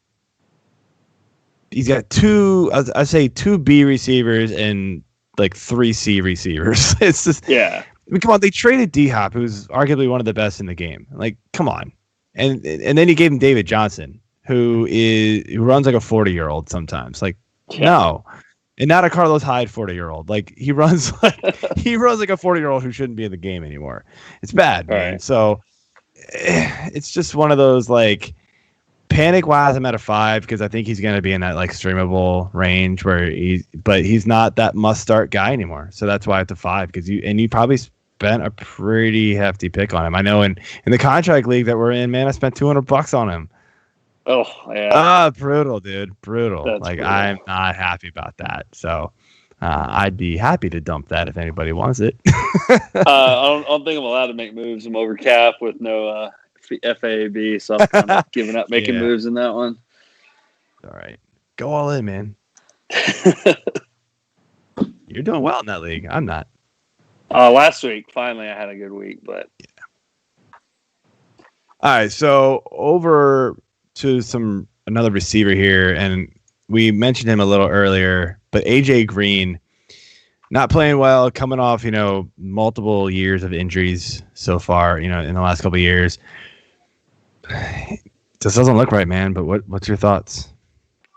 He's got 2. I'd say 2 B receivers and like 3 C receivers. It's just I mean, come on. They traded D-Hop, who's arguably one of the best in the game. Like, come on. And then you gave him David Johnson, who runs like a 40-year-old sometimes. Like, no. And not a Carlos Hyde 40-year-old. Like he runs like a 40-year-old who shouldn't be in the game anymore. It's bad, man. Right. So it's just one of those like panic wise. I'm at a 5 because I think he's going to be in that like streamable range but he's not that must start guy anymore. So that's why it's a 5 because you probably spent a pretty hefty pick on him. I know in the contract league that we're in, man, I spent $200 on him. Oh yeah. Brutal, dude. Brutal. That's like brutal. I'm not happy about that. So I'd be happy to dump that if anybody wants it. I don't think I'm allowed to make moves. I'm over cap with no FAB, so I'm kind of giving up making moves in that one. All right. Go all in, man. You're doing well in that league. I'm not. Last week, finally, I had a good week, but All right, so over to another receiver here, and we mentioned him a little earlier, but AJ Green not playing well, coming off, multiple years of injuries so far, in the last couple of years. This doesn't look right, man, but what's your thoughts?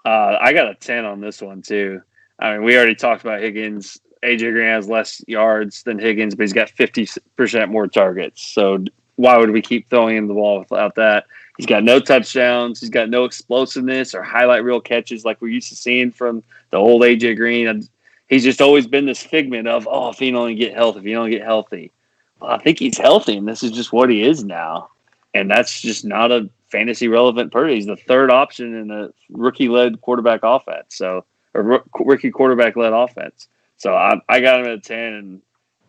I got a 10 on this one, too. I mean, we already talked about Higgins. AJ Green has less yards than Higgins, but he's got 50% more targets. So why would we keep throwing him the ball without that? He's got no touchdowns. He's got no explosiveness or highlight reel catches like we're used to seeing from the old AJ Green. He's just always been this figment of, if he don't get healthy. Well, I think he's healthy, and this is just what he is now. And that's just not a fantasy relevant person. He's the third option in a rookie-led quarterback offense. So, or rookie quarterback-led offense. So I got him at a 10, and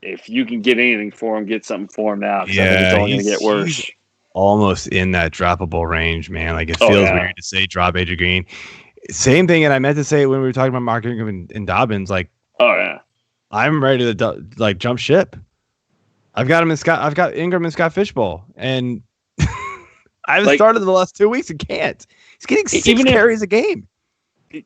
if you can get anything for him, get something for him now. Because I think it's only going to get worse. He's almost in that droppable range, man. Like it feels weird to say drop AJ Green. Same thing, and I meant to say it when we were talking about Mark Ingram and Dobbins. Like, I'm ready to jump ship. I've got Ingram and Scott Fishbowl, and I haven't started the last 2 weeks and can't. He's getting 6 carries a game.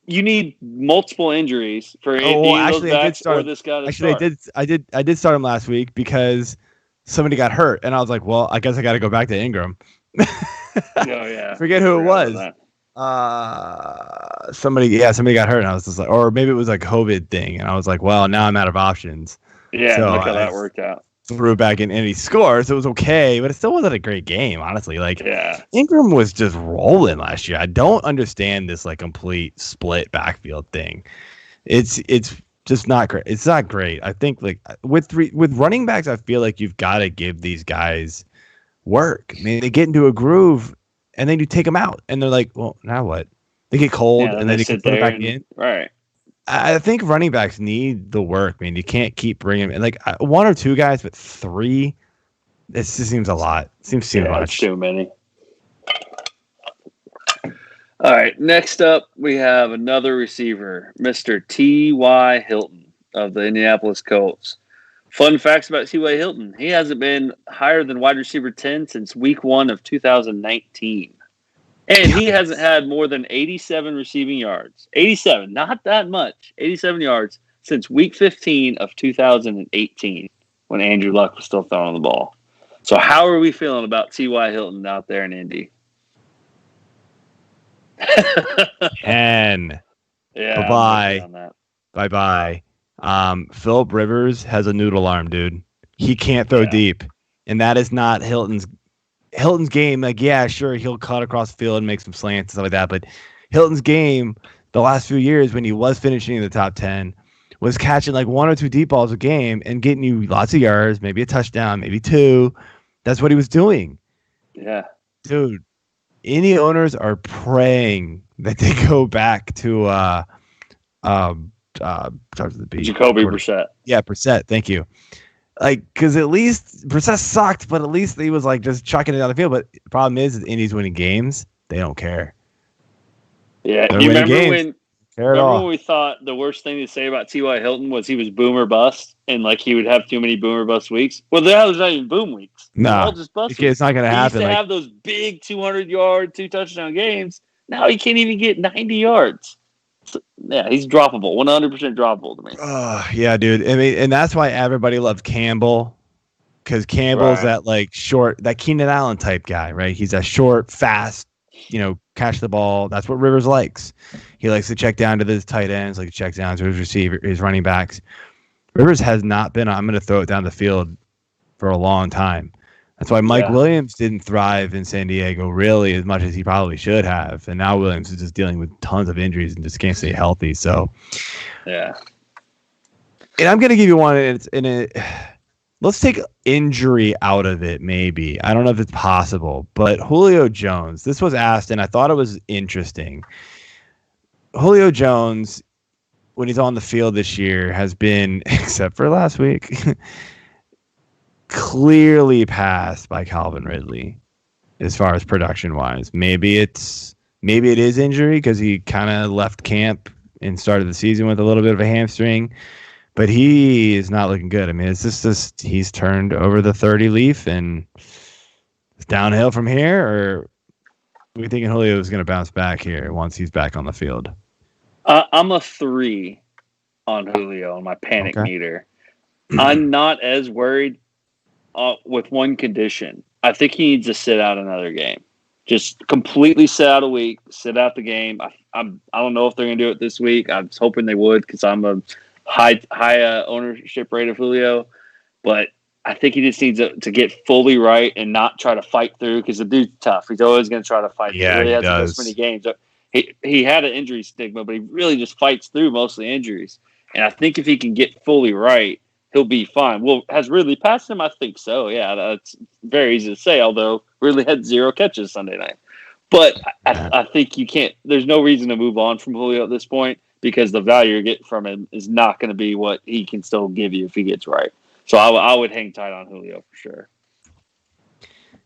You need multiple injuries for any of those backs or this guy to start. Actually, I did start him last week because somebody got hurt, and I was like, well, I guess I got to go back to Ingram. Forget who it was. Somebody got hurt, and I was just like, or maybe it was like COVID thing, and I was like, well, now I'm out of options. Yeah, so look how that worked out. Threw back in, and he scored, so it was okay, but it still wasn't a great game, honestly. Ingram was just rolling last year. I don't understand this complete split backfield thing. It's just not great. It's not great. I think with running backs, I feel like you've got to give these guys work. I mean, they get into a groove, and then you take them out, and they're like, well, now what? They get cold, and then you can put it back in. Right. I think running backs need the work. I mean, you can't keep bringing in one or two guys, but 3. This just seems a lot. Seems too much. It's too many. All right. Next up, we have another receiver, Mr. T.Y. Hilton of the Indianapolis Colts. Fun facts about T.Y. Hilton: he hasn't been higher than wide receiver 10 since week 1 of 2019. And he hasn't had more than 87 receiving yards. 87, not that much. 87 yards since week 15 of 2018 when Andrew Luck was still throwing the ball. So how are we feeling about T.Y. Hilton out there in Indy? 10. Yeah. Bye-bye. Bye-bye. Phillip Rivers has a noodle arm, dude. He can't throw deep. And that is not Hilton's game. Sure, he'll cut across the field and make some slants and stuff like that. But Hilton's game the last few years when he was finishing in the top 10 was catching 1 or 2 deep balls a game and getting you lots of yards, maybe a touchdown, maybe 2. That's what he was doing. Yeah. Dude, any owners are praying that they go back to Jacoby Brissett. Yeah, Brissett. Thank you. Because at least Brissett sucked, but at least he was just chucking it down the field. But the problem is Indy's winning games. They don't care. Yeah, They're you remember when we thought the worst thing to say about T.Y. Hilton was he was boomer bust and he would have too many boomer bust weeks? Well, there's not even boom weeks. No, all just bust it's not going to happen. He used to have those big 200-yard, 2-touchdown games. Now he can't even get 90 yards. So, yeah, he's droppable, 100% droppable to me. Yeah, dude. I mean, and that's why everybody loves Campbell, because Campbell's that short, that Keenan Allen type guy, right? He's a short, fast, catch the ball. That's what Rivers likes. He likes to check down to his tight ends, like check down to his running backs. Rivers has not been. I'm going to throw it down the field for a long time. That's why Mike Williams didn't thrive in San Diego really as much as he probably should have. And now Williams is just dealing with tons of injuries and just can't stay healthy. So, yeah. And I'm going to give you one. Let's take injury out of it, maybe. I don't know if it's possible. But Julio Jones, this was asked, and I thought it was interesting. Julio Jones, when he's on the field this year, has been, except for last week, clearly passed by Calvin Ridley as far as production wise. Maybe it is injury because he kind of left camp and started the season with a little bit of a hamstring, but he is not looking good. I mean, it's just he's turned over the 30 leaf and it's downhill from here, or are we thinking Julio is going to bounce back here once he's back on the field? I'm a 3 on Julio on my panic meter. I'm not as worried with one condition. I think he needs to sit out another game. Just completely sit out a week, sit out the game. I don't know if they're going to do it this week. I was hoping they would because I'm a high ownership rate of Julio. But I think he just needs to get fully right and not try to fight through because the dude's tough. He's always going to try to fight through. He hasn't missed so many games. He had an injury stigma, but he really just fights through mostly injuries. And I think if he can get fully right, he'll be fine. Well, has Ridley passed him? I think so. Yeah, that's very easy to say, although Ridley had 0 catches Sunday night. But I think you can't – there's no reason to move on from Julio at this point because the value you get from him is not going to be what he can still give you if he gets right. So I would hang tight on Julio for sure.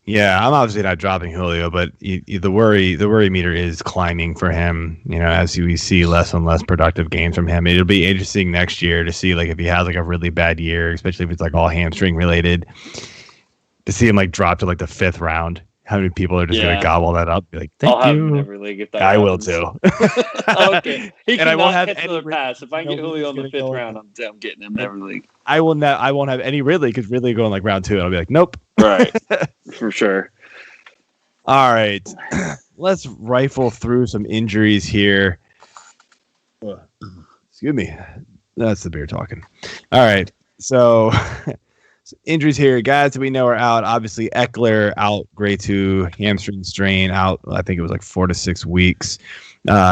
Yeah, I'm obviously not dropping Julio, but the worry meter is climbing for him. You know, as we see less and less productive games from him, it'll be interesting next year to see like if he has like a really bad year, especially if it's like all hamstring related, to see him like drop to like the 5th round. How many people are just going to gobble that up? Be like, thank I'll you. have him in every league if that I happens. will too. Okay, he and I won't have catch another pass. If I get Julio in the 5th round, I'm getting him in every league. I won't have any Ridley because Ridley going like round 2. And I'll be like, nope. Right, for sure. All right, let's rifle through some injuries here. Excuse me. That's the beer talking. All right, so injuries here. Guys that we know are out. Obviously, Eckler out, grade 2, hamstring strain out. I think it was like 4 to 6 weeks.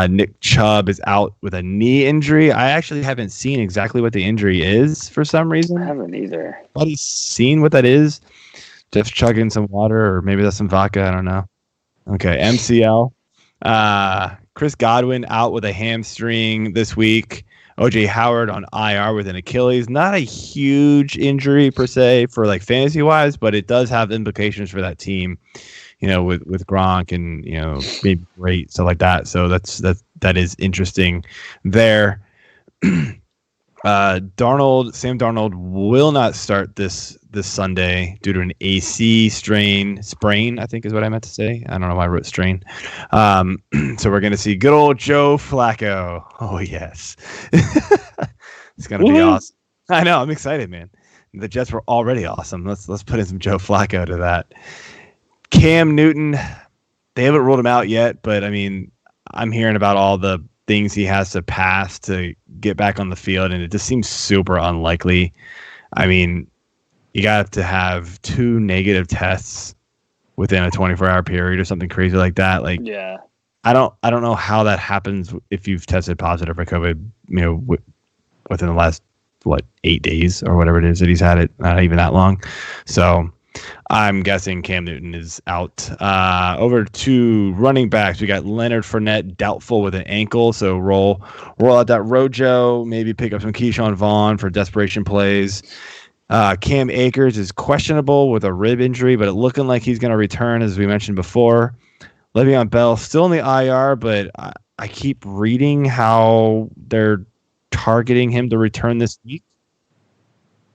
Nick Chubb is out with a knee injury. I actually haven't seen exactly what the injury is for some reason. I haven't either. Nobody's seen what that is. Just chugging some water, or maybe that's some vodka. I don't know. Okay, MCL. Chris Godwin out with a hamstring this week. OJ Howard on IR with an Achilles. Not a huge injury per se for like fantasy wise, but it does have implications for that team. You know, with Gronk and maybe great stuff like that. So that is interesting there. Sam Darnold will not start this Sunday due to an AC sprain, I think is what I meant to say. I don't know why I wrote strain. So we're going to see good old Joe Flacco. Oh, yes. It's going to be awesome. I know. I'm excited, man. The Jets were already awesome. Let's put in some Joe Flacco to that. Cam Newton, they haven't ruled him out yet, but, I mean, I'm hearing about all the things he has to pass to get back on the field, and it just seems super unlikely. I mean, you got to have 2 negative tests within a 24-hour period or something crazy like that. Like, yeah, I don't know how that happens if you've tested positive for COVID, within the last 8 days or whatever it is that he's had it, not even that long. So I'm guessing Cam Newton is out. Over to running backs, we got Leonard Fournette doubtful with an ankle, so roll out that Rojo, maybe pick up some Keyshawn Vaughn for desperation plays. Cam Akers is questionable with a rib injury, but it looking like he's going to return, as we mentioned before. Le'Veon Bell still in the IR, but I keep reading how they're targeting him to return this week.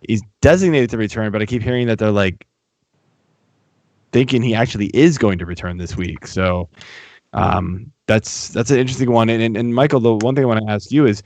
He's designated to return, but I keep hearing that they're like thinking he actually is going to return this week. So that's an interesting one. And Michael, the one thing I want to ask you is,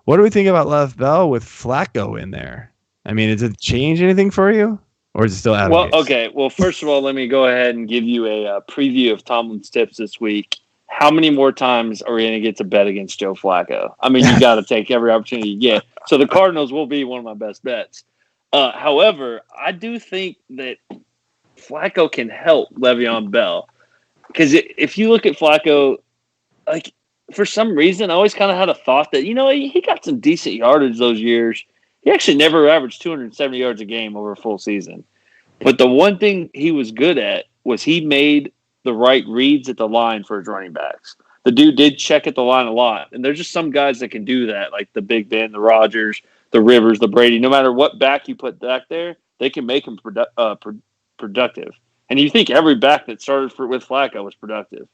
what do we think about Lev Bell with Flacco in there? I mean, does it change anything for you, or is it still out? Well, okay. Well, first of all, let me go ahead and give you a preview of Tomlin's tips this week. How many more times are we going to get to bet against Joe Flacco? I mean, you got to take every opportunity you get. So the Cardinals will be one of my best bets. However, I do think that Flacco can help Le'Veon Bell. Because if you look at Flacco, like for some reason, I always kind of had a thought that, he got some decent yardage those years. He actually never averaged 270 yards a game over a full season. But the one thing he was good at was he made the right reads at the line for his running backs. The dude did check at the line a lot. And there's just some guys that can do that, like the Big Ben, the Rodgers, the Rivers, the Brady. No matter what back you put back there, they can make him productive. And you think every back that started with Flacco was productive.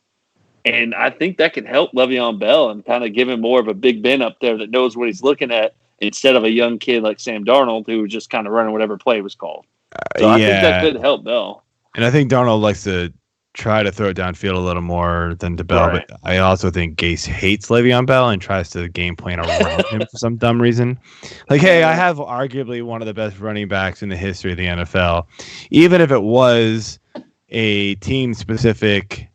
And I think that could help Le'Veon Bell and kind of give him more of a Big Ben up there that knows what he's looking at instead of a young kid like Sam Darnold who was just kind of running whatever play was called. So I think that could help Bell. And I think Darnold likes to try to throw it downfield a little more than to Bell. Right. But I also think Gase hates Le'Veon Bell and tries to game plan around him for some dumb reason. Like, hey, I have arguably one of the best running backs in the history of the NFL. Even if it was a team-specific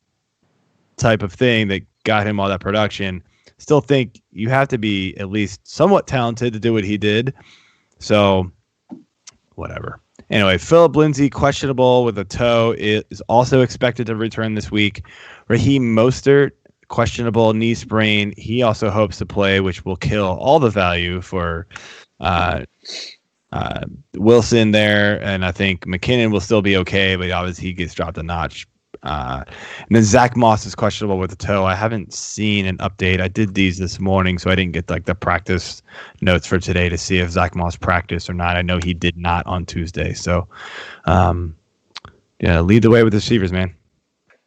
type of thing that got him all that production, still think you have to be at least somewhat talented to do what he did. So, whatever. Anyway, Philip Lindsay, questionable with a toe, is also expected to return this week. Raheem Mostert, questionable knee sprain. He also hopes to play, which will kill all the value for Wilson there. And I think McKinnon will still be okay, but obviously he gets dropped a notch. And then Zach Moss is questionable with a toe. I haven't seen an update. I did these this morning, so I didn't get like the practice notes for today to see if Zach Moss practiced or not. I know he did not on Tuesday. So, lead the way with the receivers, man.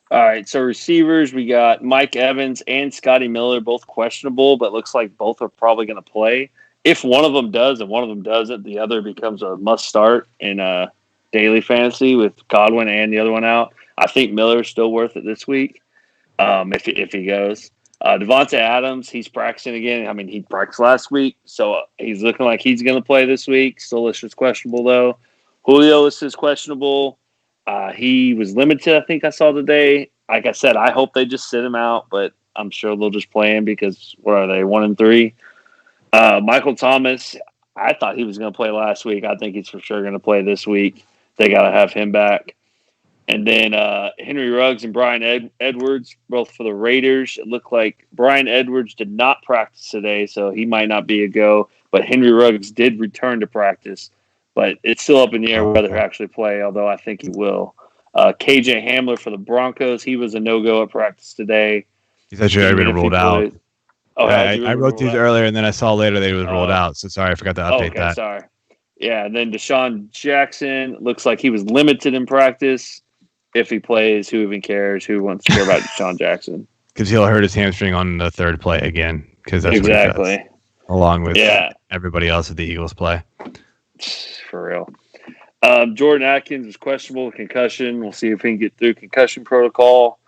All right, so receivers, we got Mike Evans and Scotty Miller, both questionable, but looks like both are probably going to play. If one of them does and one of them doesn't, the other becomes a must start in daily fantasy with Godwin and the other one out. I think Miller's still worth it this week if he goes. Devontae Adams, he's practicing again. I mean, he practiced last week, so he's looking like he's going to play this week. Still listed as questionable, though. Julio is questionable. He was limited, I think I saw today. Like I said, I hope they just sit him out, but I'm sure they'll just play him because, what are they, 1-3? Michael Thomas, I thought he was going to play last week. I think he's for sure going to play this week. They got to have him back. And then Henry Ruggs and Brian Edwards, both for the Raiders. It looked like Brian Edwards did not practice today, so he might not be a go. But Henry Ruggs did return to practice. But it's still up in the air whether he'll actually play, although I think he will. KJ Hamler for the Broncos, he was a no-go at practice today. He's actually already been ruled out. I wrote these earlier, and then I saw later that he was ruled out. So sorry, I forgot to update that. Sorry. Yeah, and then Deshaun Jackson, looks like he was limited in practice. If he plays, who even cares? Who wants to care about Deshaun Jackson? Because he'll hurt his hamstring on the third play again. Because that's exactly what he does, along with everybody else at the Eagles play. For real. Jordan Atkins is questionable with concussion. We'll see if he can get through concussion protocol.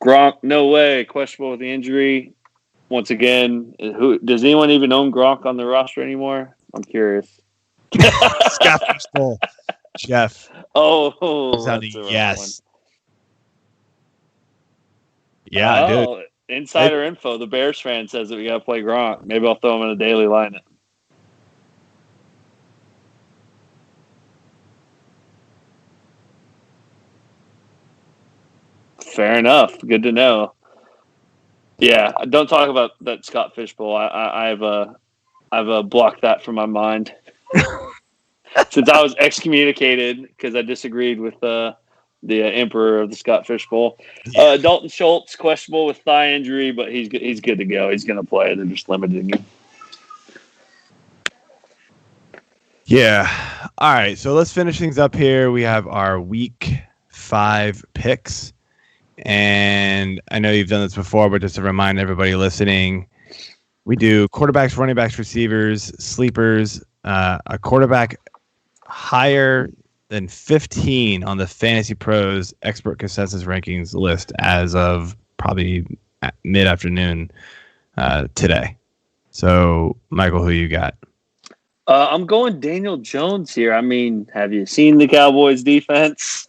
Gronk, no way, questionable with the injury. Once again, does anyone even own Gronk on the roster anymore? I'm curious. Scott Fishbowl. Jeff. Oh, sounding yes. Yeah, dude. Insider info. The Bears fan says that we got to play Gronk. Maybe I'll throw him in a daily lineup. Fair enough. Good to know. Yeah, don't talk about that Scott Fishbowl. I've blocked that from my mind. Since I was excommunicated because I disagreed with the emperor of the Scott Fishbowl. Yeah. Dalton Schultz, questionable with thigh injury, but he's good to go. He's going to play. They're just limiting him. Yeah. All right, so let's finish things up here. We have our Week 5 picks. And I know you've done this before, but just to remind everybody listening, we do quarterbacks, running backs, receivers, sleepers, a quarterback higher than 15 on the Fantasy Pros expert consensus rankings list as of probably mid-afternoon today. So, Michael, who you got? I'm going Daniel Jones here. I mean, have you seen the Cowboys defense?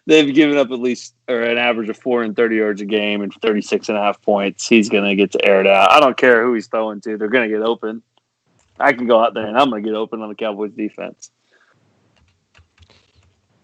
They've given up at least an average of 430 yards a game and 36.5 points. He's going to get to air it out. I don't care who he's throwing to. They're going to get open. I can go out there and I'm going to get open on the Cowboys defense.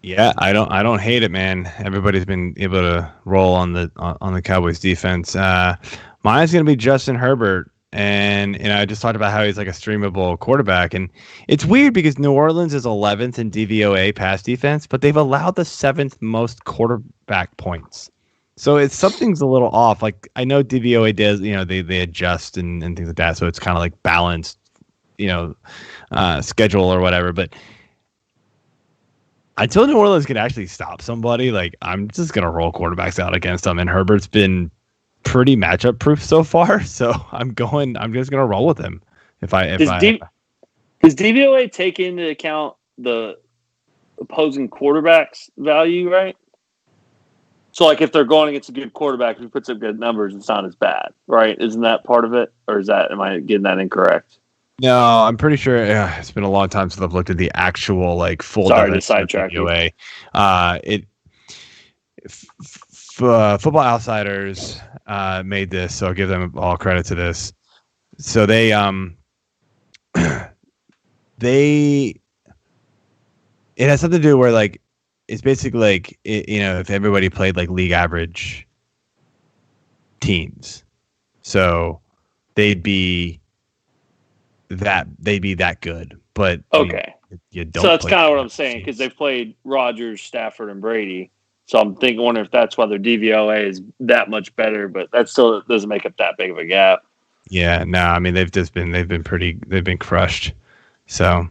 Yeah, I don't hate it, man. Everybody's been able to roll on the Cowboys defense. Mine's gonna be Justin Herbert, and I just talked about how he's like a streamable quarterback, and it's weird because New Orleans is 11th in DVOA pass defense, but they've allowed the 7th most quarterback points. So something's a little off. Like I know DVOA does, they adjust and things like that, so it's kind of like balanced, schedule or whatever, but. Until New Orleans can actually stop somebody, like I'm just gonna roll quarterbacks out against them. And Herbert's been pretty matchup proof so far, so I'm just gonna roll with him. Does DVOA take into account the opposing quarterback's value, right? So, like, if they're going against a good quarterback who puts up good numbers, it's not as bad, right? Isn't that part of it, or am I getting that incorrect? No, I'm pretty sure it's been a long time since I've looked at the actual like full. Sorry to sidetrack you. Football Outsiders made this, so I'll give them all credit to this. So they it has something to do where like it's basically like if everybody played like league average teams, so they'd be that good, but okay, you don't. So that's kind of what I'm saying because they've played Rodgers, Stafford, and Brady. So I'm wondering if that's why their DVOA is that much better, but that still doesn't make up that big of a gap. Yeah, no, I mean they've been crushed. So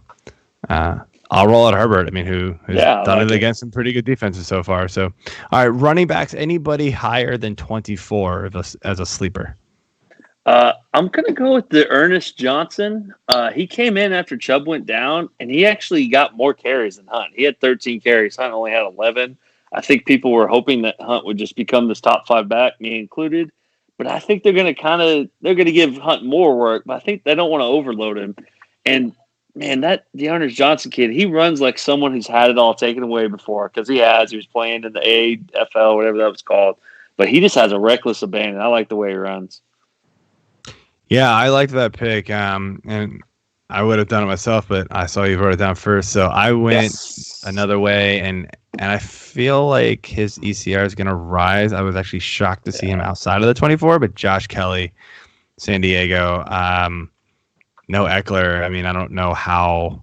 I'll roll out Herbert. I mean, who's done it against some pretty good defenses so far. So all right, running backs, anybody higher than 24 as a sleeper? I'm going to go with the Ernest Johnson. He came in after Chubb went down, and he actually got more carries than Hunt. He had 13 carries. Hunt only had 11. I think people were hoping that Hunt would just become this top 5 back, me included. But I think they're going to give Hunt more work, but I think they don't want to overload him. And, man, the Ernest Johnson kid, he runs like someone who's had it all taken away before because he was playing in the AFL, whatever that was called. But he just has a reckless abandon. I like the way he runs. Yeah, I liked that pick, and I would have done it myself, but I saw you wrote it down first, so I went another way, and I feel like his ECR is going to rise. I was actually shocked to see him outside of the 24, but Josh Kelly, San Diego, no Eckler. I mean, I don't know how.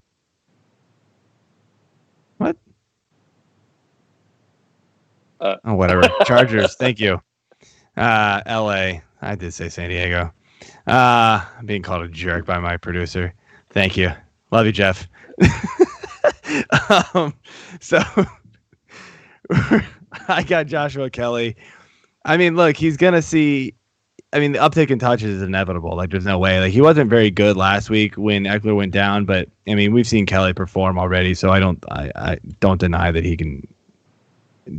What? Whatever. Chargers. Thank you. LA. I did say San Diego. I'm being called a jerk by my producer. Thank you. Love you, Jeff. So I got Joshua Kelly. I mean, look, he's going to see. I mean, the uptick in touches is inevitable. Like, there's no way. Like, he wasn't very good last week when Eckler went down, but I mean, we've seen Kelly perform already, so I don't deny that he can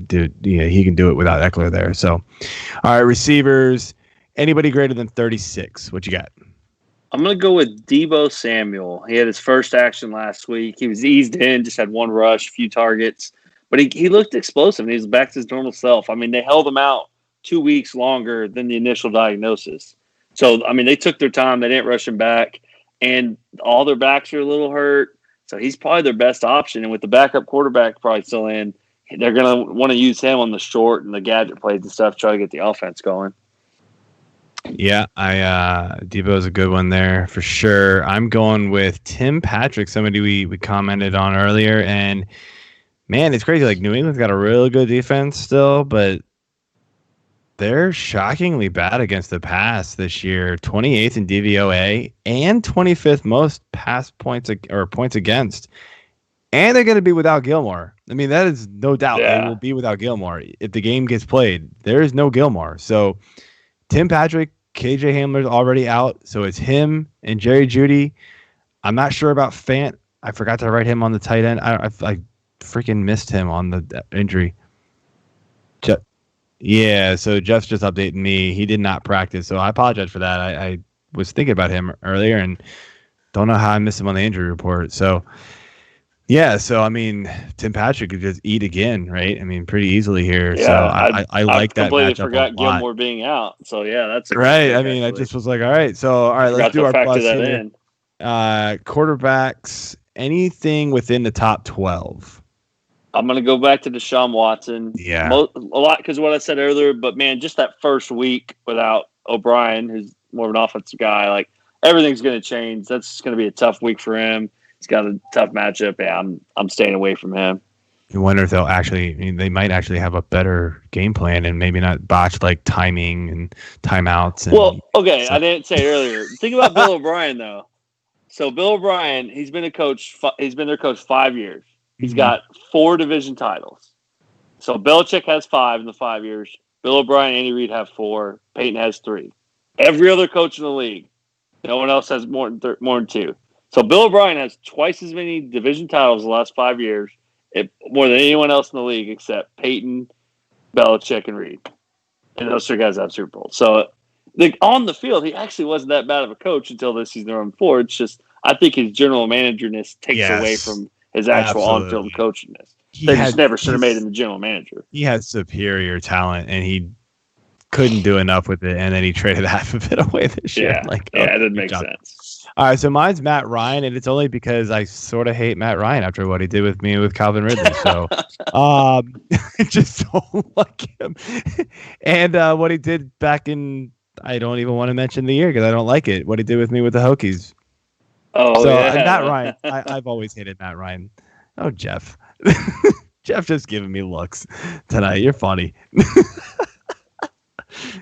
do. He can do it without Eckler there. So, all right, receivers. Anybody greater than 36? What you got? I'm going to go with Deebo Samuel. He had his first action last week. He was eased in, just had one rush, a few targets. But he looked explosive, and he was back to his normal self. I mean, they held him out 2 weeks longer than the initial diagnosis. So, I mean, they took their time. They didn't rush him back. And all their backs are a little hurt. So he's probably their best option. And with the backup quarterback probably still in, they're going to want to use him on the short and the gadget plays and stuff, try to get the offense going. Yeah, Deebo is a good one there for sure. I'm going with Tim Patrick, somebody we commented on earlier, and man, it's crazy. Like New England's got a really good defense still, but they're shockingly bad against the pass this year. 28th in DVOA and 25th most pass points or points against, and they're going to be without Gilmore. I mean, that is no doubt they will be without Gilmore if the game gets played. There is no Gilmore, so. Tim Patrick, KJ Hamler's already out, so it's him and Jerry Jeudy. I'm not sure about Fant. I forgot to write him on the tight end. I freaking missed him on the injury. Yeah, so Jeff's just updating me. He did not practice, so I apologize for that. I was thinking about him earlier and don't know how I missed him on the injury report. So, yeah, so, I mean, Tim Patrick could just eat again, right? I mean, pretty easily here. Yeah, so I like that matchup. I completely forgot Gilmore being out. So, yeah, that's right. I mean, actually. I just was like, all right, let's do our plus here. Quarterbacks, anything within the top 12. I'm going to go back to Deshaun Watson. Yeah. A lot because of what I said earlier, but man, just that first week without O'Brien, who's more of an offensive guy, like everything's going to change. That's going to be a tough week for him. He's got a tough matchup. Yeah, I'm staying away from him. You wonder if they might actually have a better game plan and maybe not botch like timing and timeouts. And okay, I didn't say it earlier. Think about Bill O'Brien though. So Bill O'Brien, he's been a coach. He's been their coach 5 years. He's got 4 division titles. So Belichick has 5 in the 5 years. Bill O'Brien, Andy Reid have 4. Peyton has 3. Every other coach in the league, no one else has more than 2. So Bill O'Brien has twice as many division titles in the last 5 years, more than anyone else in the league except Peyton, Belichick, and Reid. And those 3 guys have Super Bowls. So on the field, he actually wasn't that bad of a coach until this season they're on 4. It's just I think his general managerness takes away from his actual on-field coachingness. They just never should have made him the general manager. He has superior talent, and he couldn't do enough with it, and then he traded half of it away this year. It didn't make sense. All right, so mine's Matt Ryan, and it's only because I sort of hate Matt Ryan after what he did with me with Calvin Ridley. So I just don't like him. And what he did back in, I don't even want to mention the year because I don't like it, what he did with me with the Hokies. Matt Ryan, I've always hated Matt Ryan. Oh, Jeff. Jeff just giving me looks tonight. You're funny.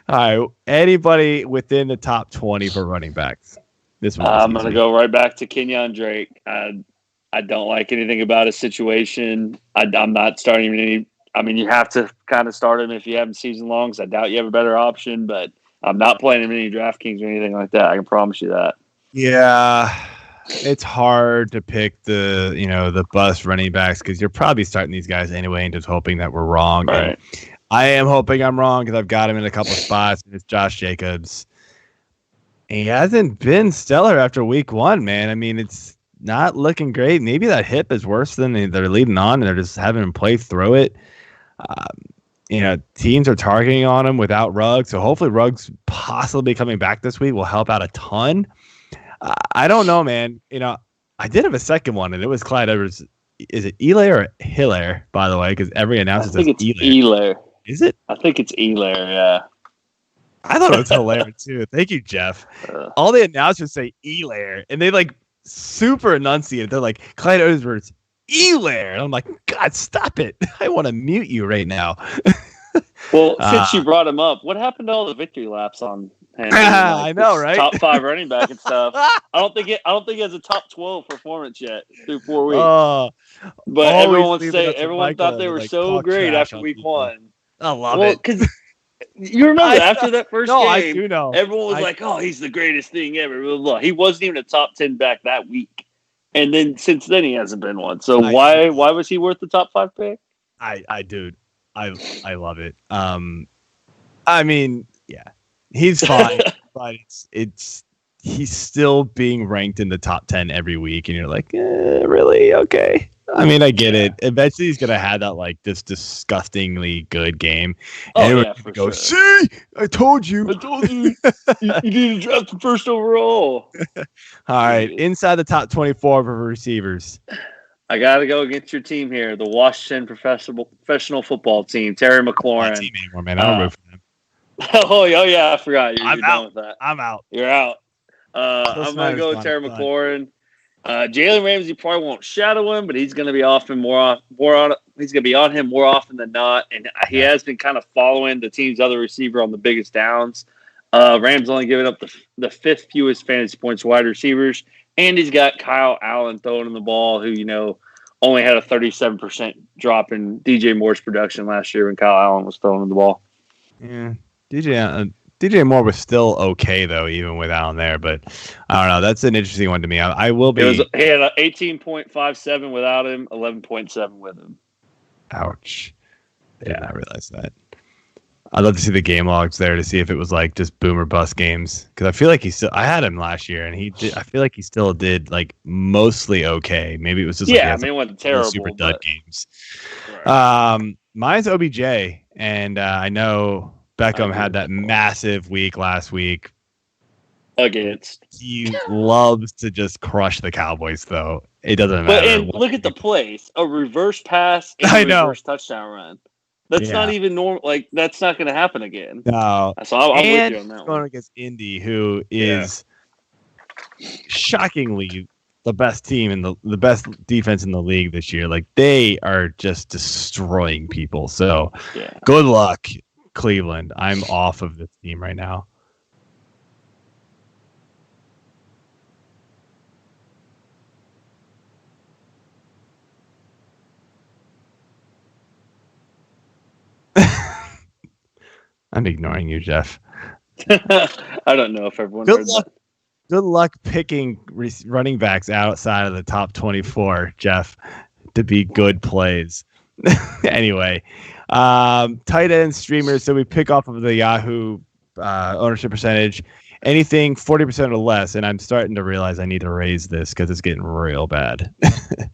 All right. Anybody within the top 20 for running backs? This one. I'm going to go right back to Kenyon Drake. I don't like anything about his situation. I'm not starting any. I mean, you have to kind of start him if you have him season long, because I doubt you have a better option, but I'm not playing him in any DraftKings or anything like that. I can promise you that. Yeah. It's hard to pick the bust running backs because you're probably starting these guys anyway and just hoping that we're wrong. Right. I am hoping I'm wrong because I've got him in a couple of spots. And it's Josh Jacobs. He hasn't been stellar after week 1, man. I mean, it's not looking great. Maybe that hip is worse than they're leading on and they're just having him play through it. Teams are targeting on him without Ruggs. So hopefully Ruggs possibly coming back this week will help out a ton. I don't know, man. I did have a second one, and it was Clyde Edwards. Is it Elair or Hilaire, by the way? Because every announcer says Elair. Is it? I think it's Elair, yeah. I thought it was Hilaire, too. Thank you, Jeff. All the announcers say Elair, and they, super enunciate. They're like, Clyde Edwards, Elair. And I'm like, God, stop it. I want to mute you right now. Well, since you brought him up, what happened to all the victory laps on him? I know, right? Top 5 running back and stuff. I don't think he has a top 12 performance yet through 4 weeks. But everyone thought they were so great after week 1. I love it. Because you remember after that first game, I do know. Everyone was like, "Oh, he's the greatest thing ever." Blah, blah, blah. He wasn't even a top 10 back that week, and then since then he hasn't been one. So why was he worth the top 5 pick? I love it. I mean, yeah, he's fine, but he's still being ranked in the top 10 every week, and you're like, really? Okay. I mean, I get it. Eventually, he's gonna have that this disgustingly good game, and sure. See, I told you. You need to draft the first overall. All right, inside the top 24 for receivers. I got to go against your team here, the Washington professional football team. Terry McLaurin. Not team anymore, man. I don't root for them. Oh yeah, I forgot. You're out. Done with that. I'm out. You're out. I'm gonna go with Terry McLaurin. Jalen Ramsey probably won't shadow him, but he's going to be off him he's going to be on him more often than not, and he has been kind of following the team's other receiver on the biggest downs. Rams only giving up the 5th fewest fantasy points to wide receivers, and he's got Kyle Allen throwing him the ball, who only had a 37% drop in DJ Moore's production last year when Kyle Allen was throwing him the ball. Yeah, DJ Moore was still okay, though, even with Allen there. But I don't know. That's an interesting one to me. I will be. He had an 18.57 without him, 11.7 with him. Ouch. Yeah, I realized that. I'd love to see the game logs there to see if it was just boom or bust games. Because I feel like I had him last year, and I feel like he still did mostly okay. Maybe it was just it wasn't terrible. Super dud games. Right. Mine's OBJ, and I know Beckham had that massive week last week. against. He loves to just crush the Cowboys, though. It doesn't But matter. and look at the plays: a reverse pass and I a know. reverse touchdown run. That's not even normal. Like that's not going to happen again. No. So I'm with you on that going one. against Indy, who is shockingly the best team and the best defense in the league this year. Like they are just destroying people. So good luck, Cleveland. I'm off of this team right now. I'm ignoring you, Jeff. I don't know if everyone heard that. Good luck picking running backs outside of the top 24, Jeff, to be good plays. Anyway, tight end streamers. So we pick off of the Yahoo ownership percentage. Anything 40% or less, and I'm starting to realize I need to raise this because it's getting real bad.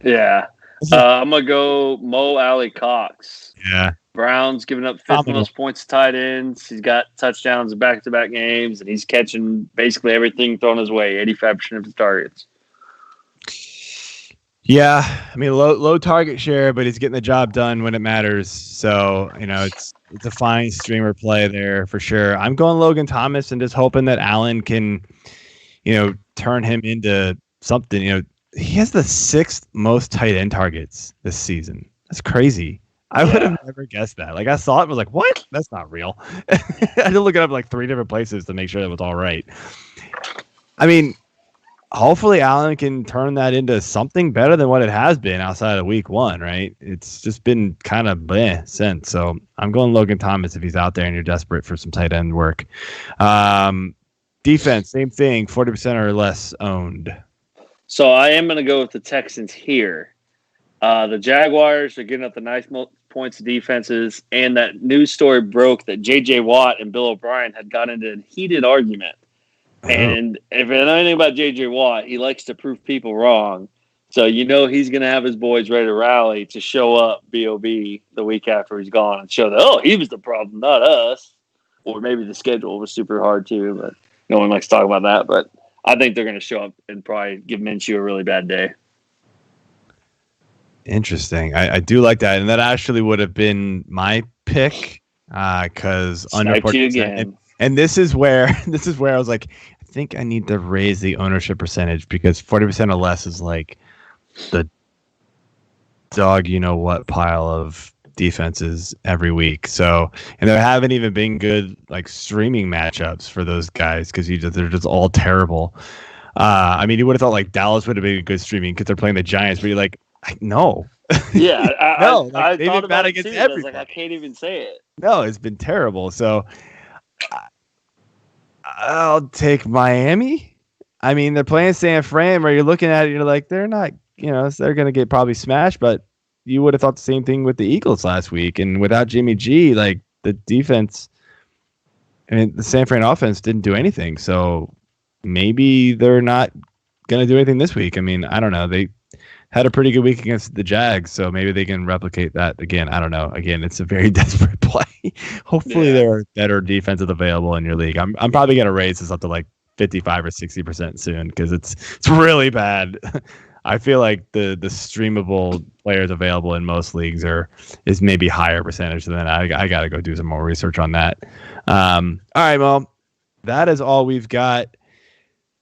Yeah. I'm going to go Mo Alley Cox. Yeah. Browns giving up fifth most points to tight ends. He's got touchdowns in back-to-back games, and he's catching basically everything thrown his way, 85% of his targets. Yeah, I mean, low target share, but he's getting the job done when it matters. So, it's a fine streamer play there for sure. I'm going Logan Thomas and just hoping that Allen can, turn him into something. He has the 6th most tight end targets this season. That's crazy. I would have never guessed that. Like I saw it and was like, what? That's not real. I had to look it up like 3 different places to make sure that was all right. I mean, hopefully Allen can turn that into something better than what it has been outside of week 1, right? It's just been kind of bleh since. So I'm going Logan Thomas if he's out there and you're desperate for some tight end work. Defense, same thing, 40% or less owned. So I am going to go with the Texans here. The Jaguars are getting up the nice points of defenses, and that news story broke that J.J. Watt and Bill O'Brien had got into a heated argument. And if you know anything about J.J. Watt, he likes to prove people wrong. So he's going to have his boys ready to rally to show up B.O.B. the week after he's gone and show that, he was the problem, not us. Or maybe the schedule was super hard too, but no one likes to talk about that. But I think they're going to show up and probably give Minshew a really bad day. Interesting. I do like that, and that actually would have been my pick because under 40%. And this is where I was like, I think I need to raise the ownership percentage because 40% or less is like the dog what pile of defenses every week. So, and there haven't even been good like streaming matchups for those guys because they're just all terrible. I mean, you would have thought like Dallas would have been good streaming because they're playing the Giants, but you're like, no. Yeah, I they've thought been about bad it against too. I was everybody. like, I can't even say it. No, it's been terrible. So I'll take Miami. I mean, they're playing San Fran where you're looking at it, you're like, they're not, they're going to get probably smashed, but you would have thought the same thing with the Eagles last week. And without Jimmy G, like the defense, the San Fran offense didn't do anything. So maybe they're not going to do anything this week. I mean, I don't know. They had a pretty good week against the Jags, so maybe they can replicate that again. I don't know. Again, it's a very desperate play. Hopefully there are better defenses available in your league. I'm probably going to raise this up to like 55 or 60% soon because it's really bad. I feel like the streamable players available in most leagues is maybe higher percentage than that. I got to go do some more research on that. All right, well, that is all we've got.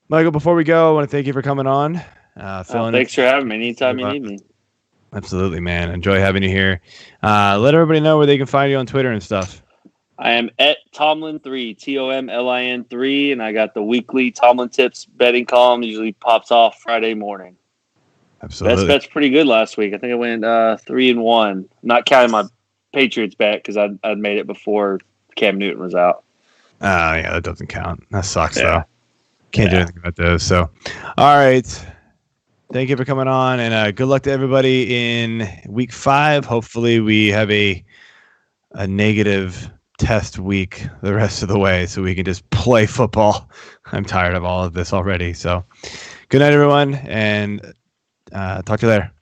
Michael, before we go, I want to thank you for coming on. Thanks for having me. Anytime you need me. Absolutely, man. Enjoy having you here. Let everybody know where they can find you on Twitter and stuff. I am at Tomlin3, TOMLIN3, and I got the weekly Tomlin Tips betting column. Usually pops off Friday morning. Absolutely. That's pretty good last week. I think I went 3-1, not counting my Patriots bet because I'd made it before Cam Newton was out. Yeah, that doesn't count. That sucks though. Can't do anything about those. So, all right. Thank you for coming on, and good luck to everybody in week 5. Hopefully we have a negative test week the rest of the way so we can just play football. I'm tired of all of this already. So good night, everyone, and talk to you later.